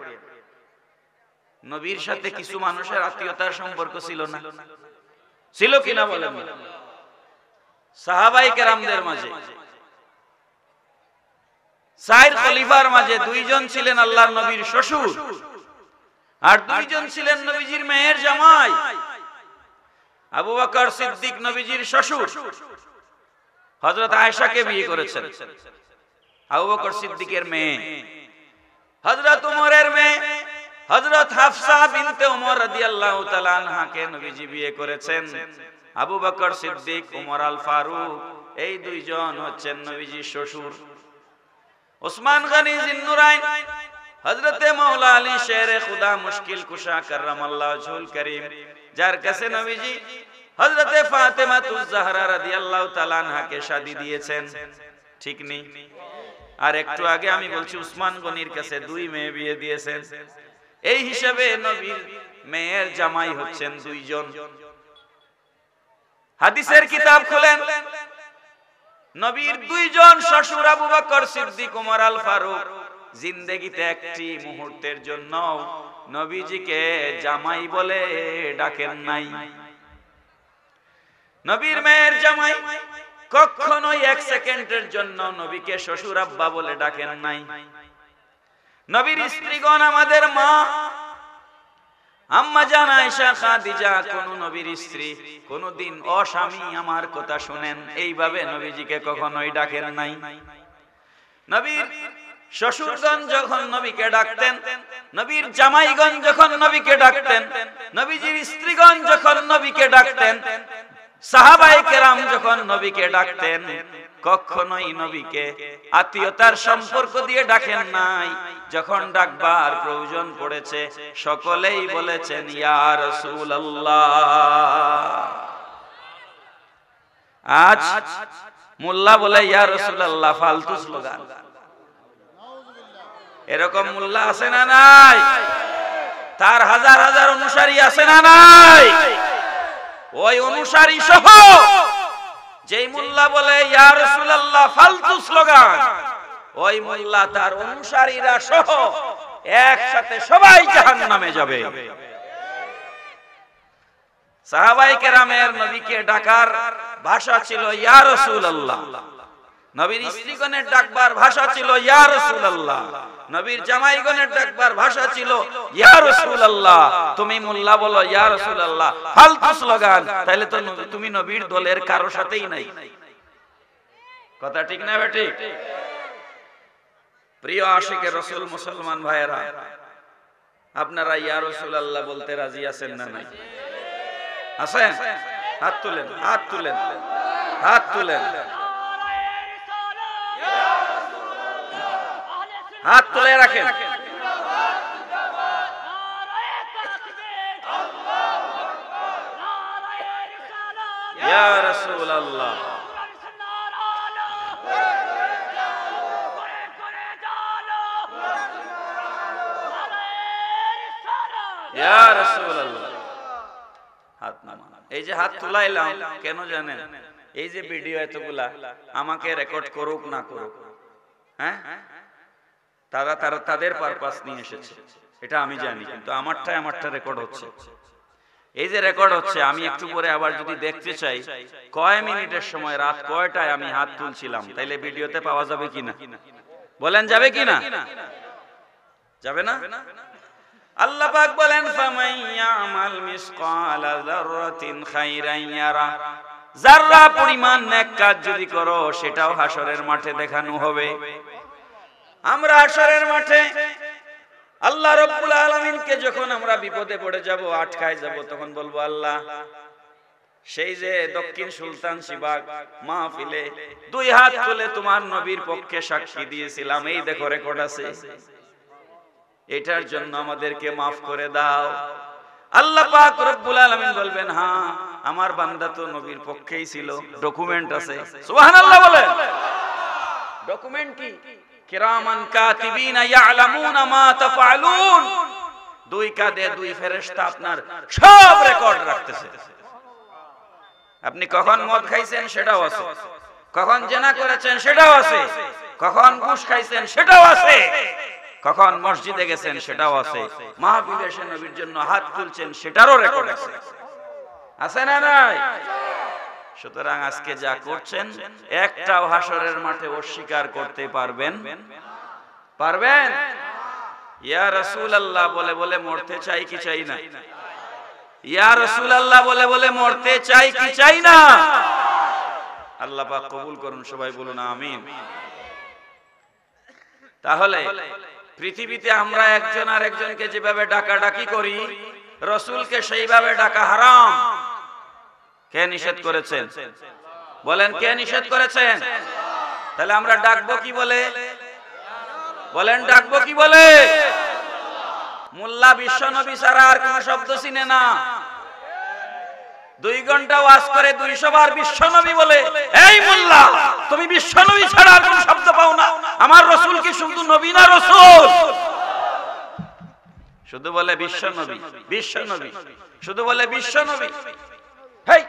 নবীর সাথে কিছু মানুষের আত্মীয়তার সম্পর্ক ছিল না? ছিল কিনা বলেন? সাহাবায়ে কেরামদের মাঝে, চার খলিফার মাঝে দুইজন ছিলেন আল্লাহর নবীর শ্বশুর, আর দুইজন ছিলেন নবীজির মেয়ের জামাই। আবু বকর সিদ্দিক নবীজির শ্বশুর, হযরত আয়েশাকে বিয়ে করেছেন। আবু বকর সিদ্দিকের মেয়ে হযরত ওমরের মেয়ে হযরত হাফসা বিনতে ওমর রাদিয়াল্লাহু তাআলা আনহাকে নবীজি বিয়ে করেছেন। আবু বকর সিদ্দিক, ওমর আল ফারুক, এই দুইজন হচ্ছেন নবীজির শ্বশুর। ওসমান গনি জিন্নুরাইন, হযরতে মাওলা আলী শেরে খুদা মুশকিল কুশা কাররামাল্লাহু ওয়াজহুল কারীম, যার কাছে নবীজি হযরতে ফাতেমাতুজ জাহরা রাদিয়াল্লাহু তাআলা আনহাকে শাদী দিয়েছেন, ঠিক নেই? আর একটু আগে আমি বলছি উসমান গনির কাছে দুই মেয়ে বিয়ে দিয়েছেন। এই হিসাবে নবীর মেয়ের জামাই হচ্ছেন দুইজন। হাদিসের কিতাব খুলেন, নবীর দুইজন শ্বশুর আবু বকর সিদ্দিক, ওমর আল ফারুক জিন্দেগিতে একটি মুহূর্তের জন্য নবীজিকে জামাই বলে ডাকেন নাই। নবীর মেয়ের জামাই কখনোই এক সেকেন্ডের জন্য নবীকে শ্বশুর আব্বা বলে ডাকেন নাই। নবীর স্ত্রীগণ, আমাদের মা আম্মা জান আয়েশা খাদিজা, কোন নবীর স্ত্রী কোনদিন ও স্বামী আমার কথা শুনেন এইভাবে নবীজিকে কখনোই ডাকেন নাই। নবীর শ্বশুরগণ যখন নবীকে ডাকতেন, নবীর জামাইগণ যখন নবীকে ডাকতেন, নবীজির স্ত্রীগণ যখন নবীকে ডাকতেন, সাহাবায়ে কেরাম যখন নবীকে ডাকতেন, কখনোই নবীকে আত্মীয়তার সম্পর্ক দিয়ে ডাকেন নাই। যখন ডাকবার প্রয়োজন পড়েছে সকলেই বলেছেন ইয়া রাসূলুল্লাহ। আজ মোল্লা বলে ইয়া রাসূলুল্লাহ, ফালতু স্লোগান। এরকম মোল্লা আছে না নাই? তার হাজার হাজার অনুসারী আছে না নাই? ওই অনুসারী সহ যেই মোল্লা বলে ইয়া রাসূলুল্লাহ ফালতু স্লোগান, ওই মোল্লা তার অনুসারীরা সহ একসাথে সবাই জাহান্নামে যাবে। সাহাবায়ে কেরামের নবীকে ডাকার ভাষা ছিল ইয়া রাসূলুল্লাহ, নবীর স্ত্রীগণের ডাকবার ভাষা ছিল ইয়া রাসূলুল্লাহ, নবীর জামাইগণের ডাকবার ভাষা ছিল ইয়া রাসূলুল্লাহ। তুমি মোল্লা বলো ইয়া রাসূলুল্লাহ, ফালতু স্লোগান, তাহলে তো তুমি নবীর দলের কারো সাথেই নাই। কথা ঠিক না বেটি? প্রিয় আশিকে রাসূল মুসলমান ভাইয়েরা, আপনারা ইয়া রাসূলুল্লাহ বলতে রাজি আছেন না নাই? আছেন? হাত তুলেন, হাত তুলেন, হাত তুলেন, হাত তুলে রাখেন। ইয়া রাসূলুল্লাহ, ইয়া রাসূলুল্লাহ। হাত নামান। এই যে হাত তুলাইলাম কেন জানেন? এই যে ভিডিও এতগুলা আমাকে রেকর্ড করুক না করুক, হ্যাঁ, তারা তাদের পারপাস নিয়ে এসেছে, এটা আমি জানি, কিন্তু আমারটা রেকর্ড হচ্ছে। এই যে রেকর্ড হচ্ছে, আমি একটু পরে আবার যদি দেখতে চাই কয় মিনিটের সময় রাত কয়টায় আমি হাত তুলছিলাম, তাইলে ভিডিওতে পাওয়া যাবে কিনা? বলেন যাবে কিনা? যাবে না? আল্লাহ পাক বলেন ফামান ইয়ামাল মিসকালা যাররাতিন খাইরান ইয়ারা, যাররা পরিমাণ নেক কাজ যদি করো সেটাও হাসরের মাঠে দেখানো হবে। আমরা হাসরের মাঠে আল্লাহ রাব্বুল আলামিনকে যখন আমরা বিপদে পড়ে যাব, আটকায় যাব, তখন বলবো আল্লাহ, সেই যে দক্ষিণ সুলতান শিবাগ মাহফিলে দুই হাত তুলে তোমার নবীর পক্ষে সাক্ষী দিয়েছিলাম, এই দেখো রেকর্ড আছে, এটার জন্য আমাদেরকে মাফ করে দাও। আল্লাহ পাক রব্বুল আলামিন বলবেন হ্যাঁ আমার বান্দা তো নবীর পক্ষেই ছিল, ডকুমেন্ট আছে। সুবহানাল্লাহ বলেন। ডকুমেন্ট কি? কিরামান কাতিবিনা ইয়ালামুনা মা তাফআলুন। দুই কাঁধে দুই ফেরেশতা আপনার সব রেকর্ড রাখতেছে। আপনি কখন মদ খাইছেন সেটাও আছে, কখন জেনা করেছেন সেটাও আছে, কখন ঘুষ খাইছেন সেটাও আছে, কখন মসজিদে গেছেন সেটাও আছে, মাহফিলে এসে নবীর জন্য হাত তুলছেন সেটারও রেকর্ড আছে। আছে না নাই? সুতরাং আজকে যা করছেন একটাও হাসরের মাঠে অস্বীকার করতে পারবেন? ইয়া রাসূলুল্লাহ বলে বলে মরতে চাই কি চাই না? ইয়া রাসূলুল্লাহ বলে বলে মরতে চাই কি চাই না? আল্লাহ পাক কবুল করুন, সবাই বলুন আমিন। তাহলে পৃথিবীতে আমরা একজন আর একজনকে যেভাবে ডাকাডাকি করি, রাসূলকে সেইভাবে ডাকা হারাম। কে নিষেধ করেছেন? বলেন, কে নিষেধ করেছেন? তাহলে আমরা ডাকবো কি বলে? বলেন, ডাকবো কি বলে? মোল্লা বিশ্ব নবী ছাড়া আর কোন শব্দ চিনে না। 2 ঘন্টা ওয়াজ করে 200 বার বিশ্ব নবী বলে, এই মোল্লা তুমি বিশ্ব নবী ছাড়া আর কোন শব্দ পাও না? আমার রাসূল কি শুধু নবী না রাসূল? শুধু বলে বিশ্ব নবী, বিশ্ব নবী, শুধু বলে বিশ্ব নবী। হেই,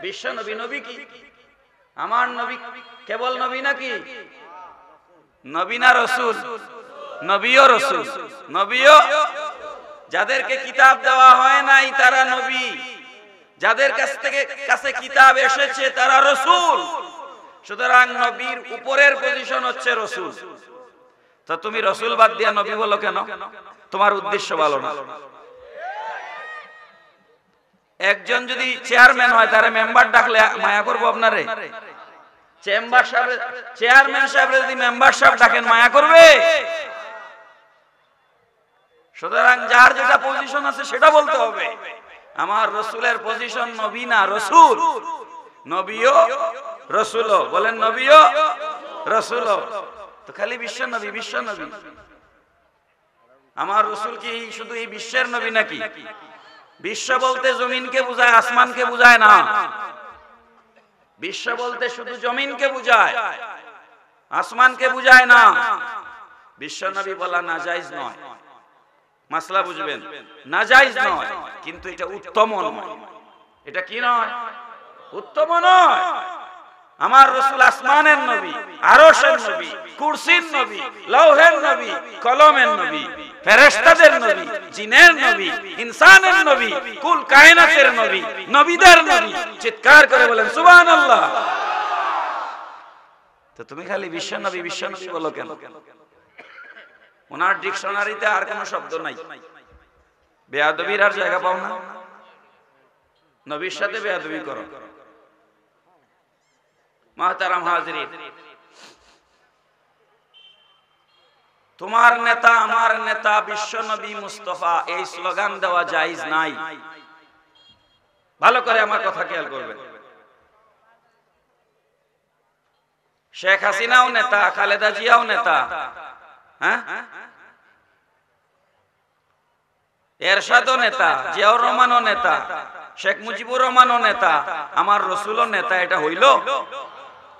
বিশ্ব নবী, নবী কি? আমার নবী কেবল নবী নাকি? নবী না রাসূল? নবীও রাসূল, নবীও। যাদেরকে কিতাব দেওয়া হয় নাই তারা নবী, যাদের কাছে কিতাব এসেছে তারা রাসূল। সুতরাং নবীর উপরের পজিশন হচ্ছে রাসূল। তো তুমি রাসূল বাদ দিয়া নবী বলো কেন? তোমার উদ্দেশ্য ভালো না। একজন যদি চেয়ারম্যান হয় তারে মেম্বার ডাকলে মায়া করবো আপনারে? চেম্বার সাহেব, চেয়ারম্যান সাহেব যদি মেম্বার সাহেব ডাকেন মায়া করবে? সুতরাং যার যেটা পজিশন আছে সেটা বলতে হবে। আমার রাসূলের পজিশন নবী না রাসূল। নবীও রাসূলও। বলেন, নবীও রাসূলও। তো খালি বিশ্ব নবী, বিশ্ব নবী। আমার রাসূল কি শুধু এই বিশ্বের নবী নাকি? বিশ্ব বলতে জমিনকে বোঝায়, আসমানকে বোঝায় না। বিশ্ব বলতে শুধু জমিনকে বোঝায়, আসমানকে বোঝায় না। বিশ্ব নবী বলা নাজায়েজ নয়। মাসলা বুঝবেন, নাজায়েজ নয়, কিন্তু এটা উত্তম নয়। এটা কি নয়? উত্তম নয়। আমার রাসূল আসমানের নবী, আরশের নবী, কুরসির নবী, লৌহের নবী, কলমের নবী, ফেরেশতাদের নবী, জিনের নবী, ইনসানের নবী, কুল কায়নাতের নবী, নবীদের নবী। চিৎকার করে বলেন সুবহানাল্লাহ। তো তুমি খালি বিশ্ব নবী, বিশ্ব নবী বলো কেন? ওনার ডিকশনারিতে আর কোন শব্দ নাই। বেয়াদবির আর জায়গা পাও না। নবীর সাথে বেয়াদবি করো। মুহতারাম হাজিরিন, তোমার নেতা আমার নেতা বিশ্ব নবী মুস্তাফা, এই স্লোগান দেওয়া জায়েজ নাই। ভালো করে আমার কথা খেয়াল করবেন। শেখ হাসিনাও নেতা, খালেদা জিয়াও নেতা, হ্যাঁ, এরশাদও নেতা, জিয়াউর রহমানও নেতা, শেখ মুজিবুর রহমানও নেতা, আমার রাসূলও নেতা। এটা হইল?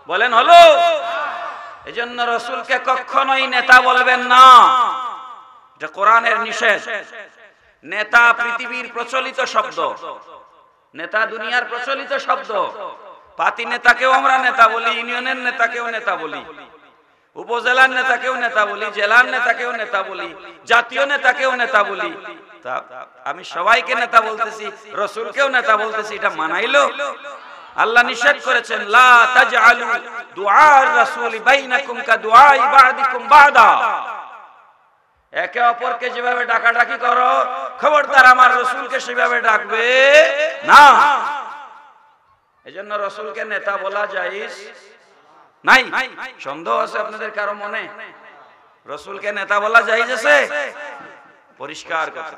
বলেন হলো? এজন্য রাসূলকে কখনোই নেতা বলবেন না। এটা কোরআনের নিষেধ। নেতা পৃথিবীর প্রচলিত শব্দ, নেতা দুনিয়ার প্রচলিত শব্দ। পাতি নেতাকেও আমরা নেতা বলি, ইউনিয়নের নেতাকেও নেতা বলি, উপজেলার নেতাকেও নেতা বলি, জেলার নেতাকেও নেতা বলি, জাতীয় নেতাকেও নেতা বলি। তা আমি সবাইকে নেতা বলতেছি, রাসূলকেও নেতা বলতেছি, এটা মানাইলো? আল্লাহ নিষেধ করেছেন, লা তাজআলু দুআর রাসূলি বাইনাকুম কাদুআই বা'দিকুম বা'দা। একে অপরকে যেভাবে ডাকাডাকি করো, খবরদার আমার রাসূলকে সেভাবে ডাকবে না। এজন্য রাসূলকে নেতা বলা জায়েজ নাই। সন্দেহ আছে আপনাদের কারো মনে? রাসূলকে নেতা বলা জায়েজ আছে? পরিষ্কার কথা।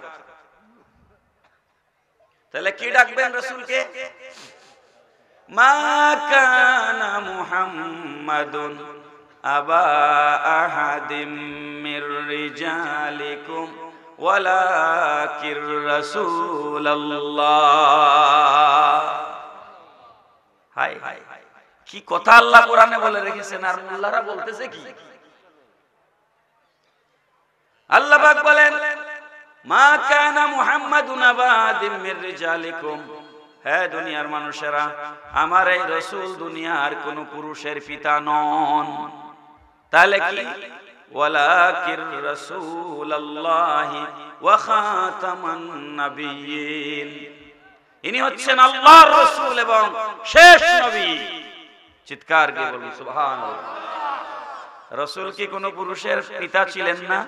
তাহলে কি ডাকবেন রাসূলকে? মা কানা মুহাম্মাদুন আবা আহাদিম মির রিজালিকুম ওয়ালাকির রাসূলুল্লাহ। হায় হায়, কি কথা আল্লাহ কোরআনে বলে রেখেছেন, আর মোল্লারা বলতেছে কি? আল্লাহ পাক বলেন, মা কানা মুহাম্মাদুন আবা আহাদিম মির রিজালিকুম। হে দুনিয়ার মানুষেরা, আমার এই রাসূল দুনিয়ার কোন পুরুষের পিতা নন। তাহলে কি? ওয়ালাকির রাসূলুল্লাহি ওয়া খাতামান নাবিয়্যিন। ইনি হচ্ছেন আল্লাহর রাসূল এবং শেষ নবী। চিৎকার দিয়ে বলুন সুবহানাল্লাহ। রাসূল কি কোনো পুরুষের পিতা ছিলেন না?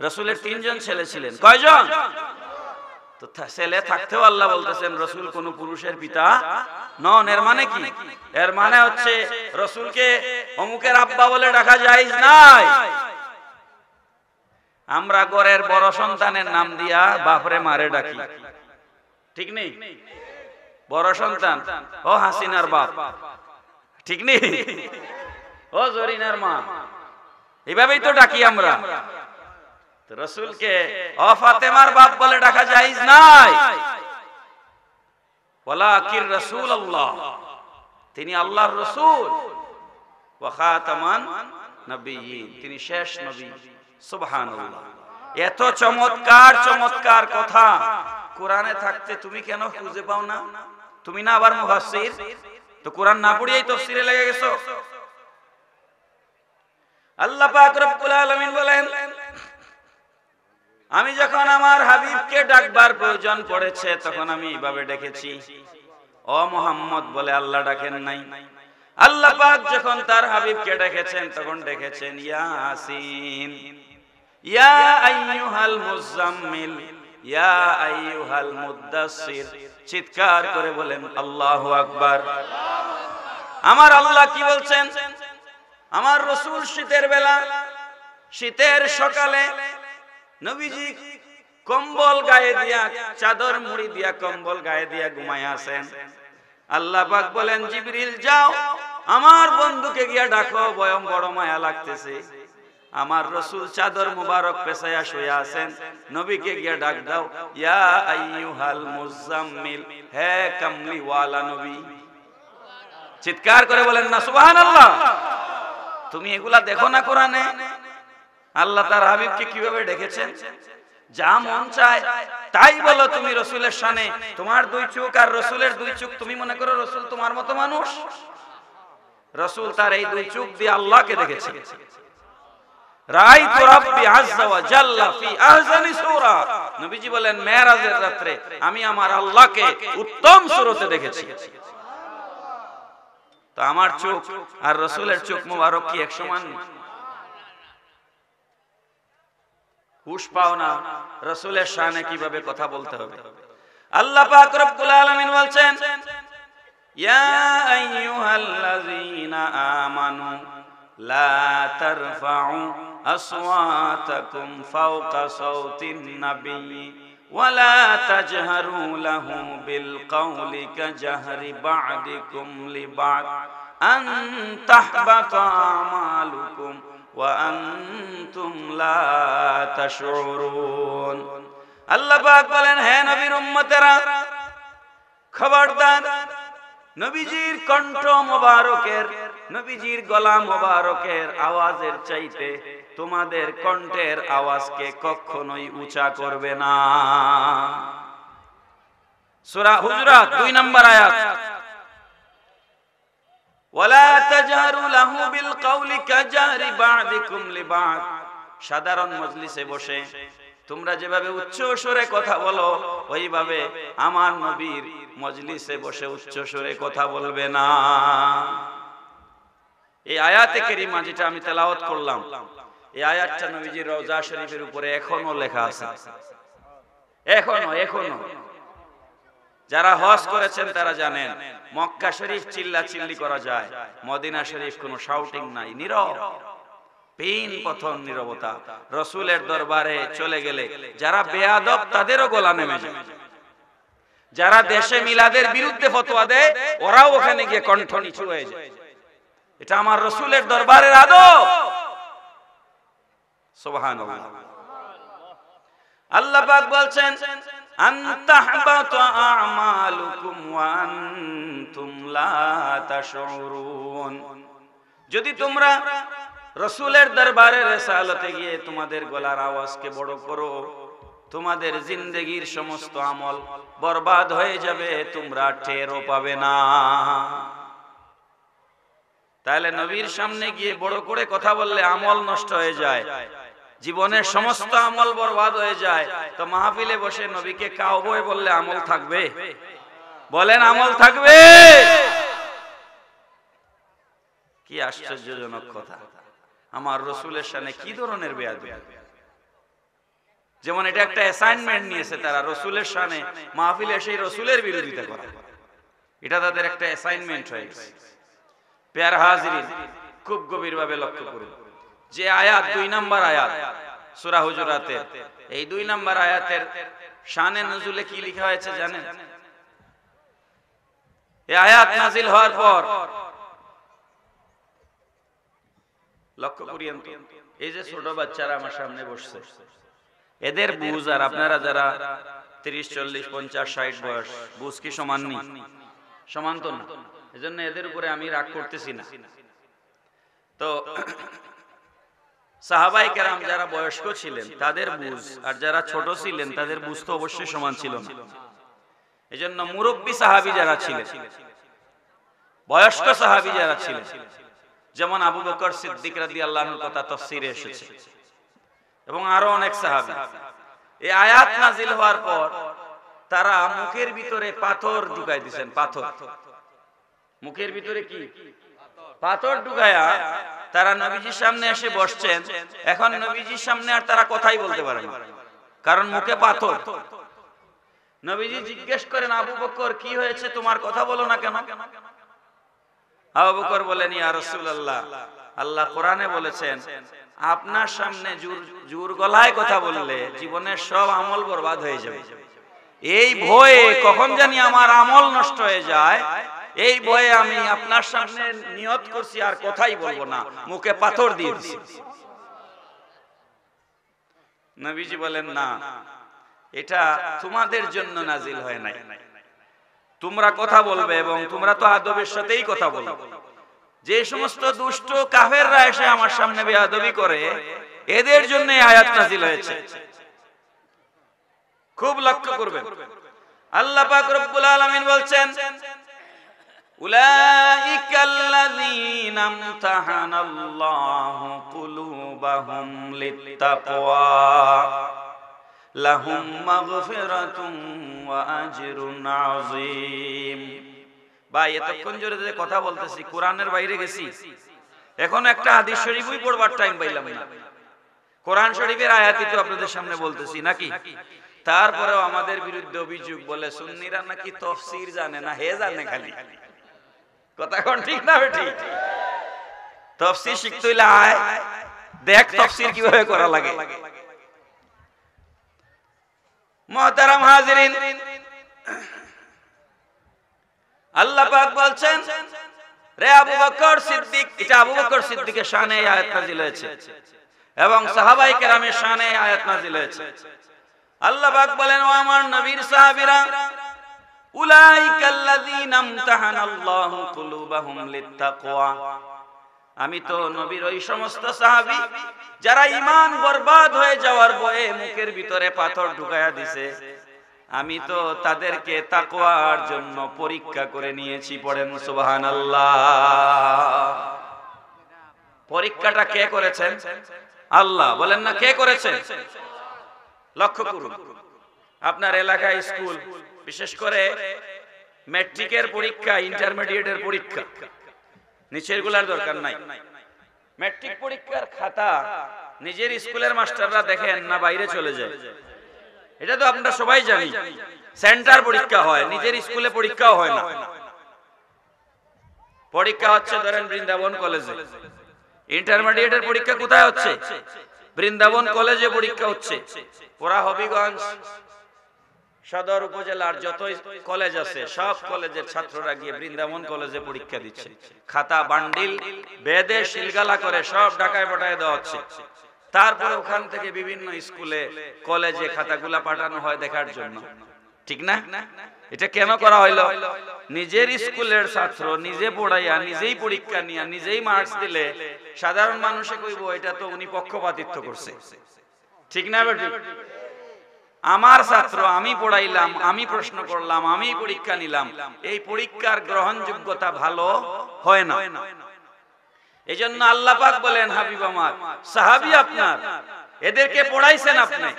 রাসূলের 3 জন ছেলে ছিলেন। কয়জন? তো ছেলে থাকতেও আল্লাহ বলতেছেন রাসূল কোন পুরুষের পিতা নন। এর মানে কি? এর মানে হচ্ছে রাসূলকে অমুকের আব্বা বলে ডাকা জায়েজ নাই। আমরা ঘরের বড় সন্তানের নাম দিয়া বাপরে মারে ডাকি, ঠিক নেই? বড় সন্তান, ও হাসিনার বাপ, ঠিক নেই? ও জরিনার মা, এইভাবেই তো ডাকি আমরা। রাসূলকে ও ফাতেমার বাপ বলে ডাকা জায়েজ নাই। ওয়ালাকির রাসূলুল্লাহ, তিনি আল্লাহর রাসূল, ওয়া খাতামান নবিয়্যিন, তিনি শেষ নবী। সুবহানাল্লাহ। এত চমৎকার চমৎকার কথা কোরআনে থাকতে তুমি কেন খুঁজে পাও না? তুমি না আবার মুফাসসির, তো কোরআন না পড়িয়েই তাফসীরে লেগে গেছো। আল্লাহ পাক রব্বুল আলামিন বলেন, আমি যখন আমার হাবিবকে ডাকবার প্রয়োজন পড়েছে তখন আমি এইভাবে ডেকেছি, ও মুহাম্মদ বলে আল্লাহ ডাকেন নাই। আল্লাহ পাক যখন তার হাবিবকে ডেকেছেন তখন ডেকেছেন ইয়াসিন, ইয়া আইয়ুহাল মুজাম্মিল, ইয়া আইয়ুহাল মুদ্দাসসির। চিৎকার করে বলেন আল্লাহু আকবার। আমার আল্লাহ কি বলছেন? আমার রাসূল শীতের বেলা, শীতের সকালে নবীজি কম্বল গায়ে দিয়া, চাদর মুড়ি দিয়া কম্বল গায়ে দিয়া ঘুমায় আছেন। আল্লাহ পাক বলেন জিবরিল যাও আমার বন্ধুকে গিয়া ডাকো, বয়ম বড় মায়া লাগতেছে। আমার রাসূল চাদর মুবারক পেছায়া শুয়ে আছেন, নবীকে গিয়া ডাক দাও, ইয়া আইয়ুহাল মুজাম্মিল, হে কামলি ওয়ালা নবী। চিৎকার করে বলেন না সুবহানাল্লাহ। তুমি এগুলা দেখো না কোরআনে? আল্লাহ তার হাবিবকে কিভাবে ডেকেছেন? যা মন চায় তাই বলো তুমি রাসূলের শানে। তোমার 2 চোখ আর রাসূলের 2 চোখ, তুমি মনে করো রাসূল তোমার মতো মানুষ? রাসূল তার এই 2 চোখ দিয়ে আল্লাহকে দেখেছে। রাআইতু রাব্বি আযজা ওয়া জাল্লা ফি আহসানি সূরা। নবীজি বলেন মেরাজের রাতে আমি আমার আল্লাহকে উত্তম সূরতে দেখেছি। তো আমার চোখ আর রাসূলের চোখ মোবারক কি এক সমান? হুশ পাও না রাসূলের শানে কিভাবে কথা বলতে হবে? আল্লাহ পাক রব্বুল আলামিন বলছেন, ইয়া আইয়ুহাল্লাযীনা আমানু লা তারফাউ আসওয়াতাকুম ফাওকা সাওতিন নাবিয়্যি ওয়া লা তাজহারু লাহু বিল কওলি কাজহরি বা'দিকুম লিবা'দ আন তাহবাতা আমালুকুম ওয়া আনতুম লা তাশউরুন। আল্লাহ পাক বলেন, হে নবীর উম্মতেরা, খবরদার নবীজির কণ্ঠ মোবারকের, নবীজির গলা মোবারকের আওয়াজের চাইতে তোমাদের কণ্ঠের আওয়াজকে কখনোই উঁচা করবে না। সূরা হুজরাত 2 নম্বর আয়াত। ওয়ালা তাজহারু লাহু বিল কওলি কাজহরি বা'দিকুম লিবা'দ। সাধারণ মজলিসে বসে তোমরা যেভাবে উচ্চ স্বরে কথা বলো, ওইভাবে আমার নবীর মজলিসে বসে উচ্চ স্বরে কথা বলবে না। এই আয়াতে কারিমা যেটা আমি তেলাওয়াত করলাম, এই আয়াতটা নবীজির রওজা শরীফের উপরে এখনো লেখা আছে। এখনো যারা হজ করেছেন তারা জানেন, মক্কা শরীফ চিল্লা চিল্লি করা যায়, মদিনা শরীফ কোনো শাউটিং নাই, নীরব, পেইন পথন নীরবতা। রাসূলের দরবারে চলে গেলে যারা বেয়াদব তাদেরও গলা নেমে যায়। যারা দেশে মিলাদের বিরুদ্ধে ফতোয়া দেয় ওরাও ওখানে গিয়ে কণ্ঠ নিচু হয়ে যায়। এটা আমার রাসূলের দরবারের আদব। সুবহানাল্লাহ। আল্লাহ পাক বলছেন, আনতাহবাতু আমালুকুম ওয়া আনতুম লা তাশউরুন। যদি তোমরা রাসূলের দরবারে রিসালাতে গিয়ে তোমাদের গলার আওয়াজকে বড় করো, তোমাদের জিন্দেগীর সমস্ত আমল বরবাদ হয়ে যাবে, তোমরা টেরও পাবে না। তাহলে নবীর সামনে গিয়ে বড় করে কথা বললে আমল নষ্ট হয়ে যায়, জীবনের সমস্ত আমল বরবাদ হয়ে যায়। তো মাহফিলে বসে নবীকে কাউবয় বললে আমল থাকবে? বলেন আমল থাকবে। কি আশ্চর্যজনক কথা, আমার রসুলের শানে কি ধরনের বেয়াদবি। যেমন এটা একটা অ্যাসাইনমেন্ট নিয়েছে তারা, রসুলের শানে মাহফিলে সেই রসুলের বিরোধিতা করা, এটা তাদের একটা অ্যাসাইনমেন্ট হয়ে গেছে। প্যার হাজিরিন, খুব গভীরভাবে লক্ষ্য করুন, যে আয়াত 2 নম্বর আয়াত সূরা হুজুরাতের, এই 2 নম্বর আয়াতের শানে নজুলে কি লেখা হয়েছে জানেন? এই আয়াত নাজিল হওয়ার পর লক্ষ্য করিয়েন তো, এই যে ছোট বাচ্চারা আমার সামনে বসছে, এদের বুঝ আর আপনারা যারা 30, 40, 50, 60 বয়স, বুঝ কি সমান নি? সমান তো না। এজন্য এদের উপরে আমি রাগ করতেছি না। তো সাহাবায়ে কেরাম যারা বয়স্ক ছিলেন তাদের বুঝ আর যারা ছোট ছিলেন তাদের বুঝ তো অবশ্যই সমান ছিল না। এজন্য মুরব্বী সাহাবী যারা ছিলেন, বয়স্ক সাহাবী যারা ছিলেন, যেমন আবু বকর সিদ্দিক রাদিয়াল্লাহু আনহুর কথা তাফসীরে এসেছে এবং আরো অনেক সাহাবী, এই আয়াত নাজিল হওয়ার পর তারা মুখের ভিতরে পাথর ঢুকাই দিয়েছেন। পাথর, মুখের ভিতরে কি পাথর ঢুকায়া তারা নবীজির সামনে এসে বসছেন। এখন নবীজির সামনে আর তারা কথাই বলতে পারে না, কারণ মুখে পাথর। নবীজি জিজ্ঞেস করেন, আবু বকর কি হয়েছে, তোমার কথা বলো না কেন? আবু বকর বলেন, ইয়া রাসূলুল্লাহ, আল্লাহ কোরআনে বলেছেন আপনার সামনে জোর গলায় কথা বললে জীবনের সব আমল বরবাদ হয়ে যাবে। এই ভয়ে কখন জানি আমার আমল নষ্ট হয়ে যায়, এই ভয়ে আমি আপনার সামনে নিয়ত করছি আর কথাই বলবো না, মুখে পাথর দিয়ে দিছি। নবীজি বলেন, না, এটা তোমাদের জন্য নাজিল হয় নাই, তোমরা কথা বলবে এবং তোমরা তো আদবের সাথেই কথা বলবে। যে সমস্ত দুষ্ট কাফেররা এসে আমার সামনে বেয়াদবি করে, এদের জন্য আয়াত নাজিল হয়েছে। খুব লক্ষ্য করবেন, আল্লাহ পাক রব্বুল আলামিন বলছেন, উলাইকাল্লাযীনা আমতাহানাল্লাহু কুলুবাহুম লিত্তাকওয়া লাহুম মাগফিরাতুন ওয়া আজরুন আযীম। ভাই এতক্ষণ জোরে যে কথা বলতেছি, কোরআনের বাইরে গেছি, এখন একটা হাদিস শরীফই পড়বার টাইম পাইলাম না। কোরআন শরীফের আয়াতই তো আপনাদের সামনে বলতেছি নাকি? তারপরেও আমাদের বিরুদ্ধে অভিযোগ, বলে সুন্নিরা নাকি তাফসীর জানে না, হে জানে খালি। কথা কোন ঠিক না বেটি? তাফসীর শিখতে হইলে আয় দেখ তাফসীর কিভাবে করা লাগে। মুহতারাম হাজিরিন, আল্লাহ পাক বলছেন, রে আবু বকর সিদ্দিক, এটা আবু বকর সিদ্দিকের শানে এই আয়াত নাযিল হয়েছে এবং সাহাবায়ে কেরামের শানে এই আয়াত নাযিল হয়েছে। আল্লাহ পাক বলেন, ও আমার নবীর সাহাবীরা, উলাইকাল্লাযীনা আমতাহানাল্লাহু কুলুবাহুম লিত্তাকওয়া, আমি তো নবীর ওই সমস্ত সাহাবী যারা ঈমান বরবাদ হয়ে যাওয়ার ভয়ে মুখের ভিতরে পাথর ঢুকায়া দিছে, আমি তো তাদেরকে তাকওয়ার জন্য পরীক্ষা করে নিয়েছি। পড়েন সুবহানাল্লাহ। পরীক্ষাটা কে করেছেন? আল্লাহ। বলেন না কে করেছেন? লক্ষ্য করুন, আপনার এলাকায় স্কুল, বিশেষ করে ম্যাট্রিকের পরীক্ষা, ইন্টারমিডিয়েটের পরীক্ষা, নিচের গুলার দরকার নাই, ম্যাট্রিক পরীক্ষার খাতা নিজের স্কুলের মাস্টাররা দেখেন না বাইরে চলে যায়? এটা তো আপনারা সবাই জানি। সেন্টার পরীক্ষা হয়, নিজের স্কুলে পরীক্ষাও হয় না। পরীক্ষা হচ্ছে ধরেন বৃন্দাবন কলেজে। ইন্টারমিডিয়েটের পরীক্ষা কোথায় হচ্ছে? বৃন্দাবন কলেজে পরীক্ষা হচ্ছে। পুরা হবিগঞ্জ সদর উপজেলার যত কলেজ আছে সব কলেজের ছাত্ররা গিয়ে বৃন্দাবন কলেজে পরীক্ষা দিচ্ছে। খাতা বান্ডিল বেদে শিলগালা করে সব ঢাকায় পাঠায় দেওয়া হচ্ছে। তারপরে ওখান থেকে বিভিন্ন স্কুলে কলেজে খাতাগুলা পাঠানো হয় দেখার জন্য, ঠিক না? এটা কেন করা হইল? নিজের স্কুলের ছাত্র নিজে পড়াইয়া নিজেই পরীক্ষা নিয়া নিজেই মার্কস দিলে সাধারণ মানুষে কইব এটা তো উনি পক্ষপাতিত্ব করছে, ঠিক না বেটি? আমার ছাত্র আমি পড়াইলাম, আমি প্রশ্ন করলাম, আমি পরীক্ষা নিলাম, এই পরীক্ষার গ্রহণযোগ্যতা ভালো হয় না। এজন্য আল্লাহ পাক বলেন, হাবিব আমার, সাহাবী আপনার, এদেরকে পড়াইছেন আপনি।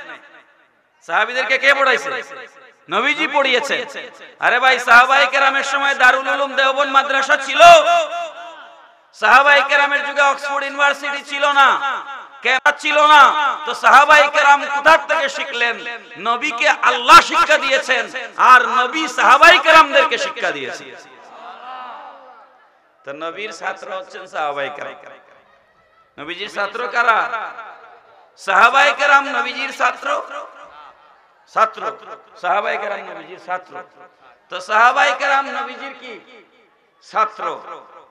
সাহাবীদেরকে কে পড়াইছে? নবীজি পড়িয়েছেন। আরে ভাই, সাহাবায়ে কেরামের সময় দারুল উলুম দেওবন্দ মাদ্রাসা ছিল? সাহাবায়ে কেরামের যুগে অক্সফোর্ড ইউনিভার্সিটি ছিল না, কেন ছিল না? তো সাহাবায়ে কেরাম কোথা থেকে শিখলেন? নবীকে আল্লাহ শিক্ষা দিয়েছেন, আর নবী সাহাবায়ে কেরামদেরকে শিক্ষা দিয়েছেন। তো নবীর ছাত্র হচ্ছেন সাহাবায়ে কেরাম। নবীজির ছাত্র কারা? সাহাবায়ে কেরাম নবীজির ছাত্র। ছাত্র সাহাবায়ে কেরাম নবীজির ছাত্র। তো সাহাবায়ে কেরাম নবীজির কি ছাত্র?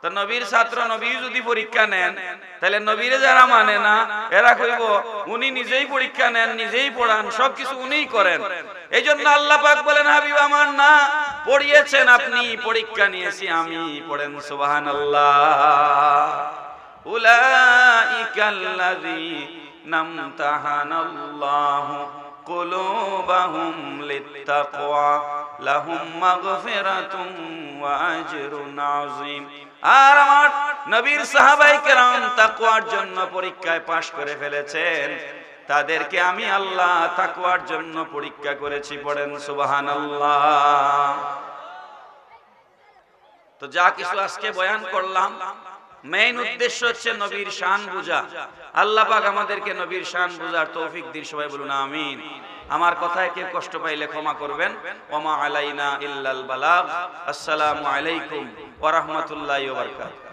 তো নবীর ছাত্র নবী যদি পরীক্ষা নেন, তাহলে নবীরে যারা মানে না এরা কইব উনি নিজেই পরীক্ষা নেন, নিজেই পড়ান, সবকিছু উনিই করেন। এই জন্য আল্লাহ পাক বলেন, হাবিব আমার না, পড়িয়েছেন আপনি, পরীক্ষা নিয়েছি আমি। পড়েন সুবহানাল্লাহ। উলাইকাল্লাযীনা ইমতাহানাল্লাহু কুলুবাহুম লিত্তাকওয়া লাহুম মাগফিরাতুন ওয়া আজরুন আযীম। আর আমার নবীর সাহাবায়ে কেরাম তাকওয়ার জন্য পরীক্ষায় পাশ করে ফেলেছেন, তাদেরকে আমি আল্লাহ তাকওয়ার জন্য পরীক্ষা করেছি। পড়েন সুবহানাল্লাহ। তো যা কিছু আজকে বয়ান করলাম, মেইন উদ্দেশ্য হচ্ছে নবীর শান বুঝা। আল্লাহ পাক আমাদেরকে নবীর শান বুঝার তৌফিক দিন। সবাই বলুন আমিন। আমার কথায় কেউ কষ্ট পাইলে ক্ষমা করবেন। ওয়া মা আলাইনা ইল্লাল বালাগ। আসসালামু আলাইকুম ওয়া রাহমাতুল্লাহি ওয়া বারাকাতুহু।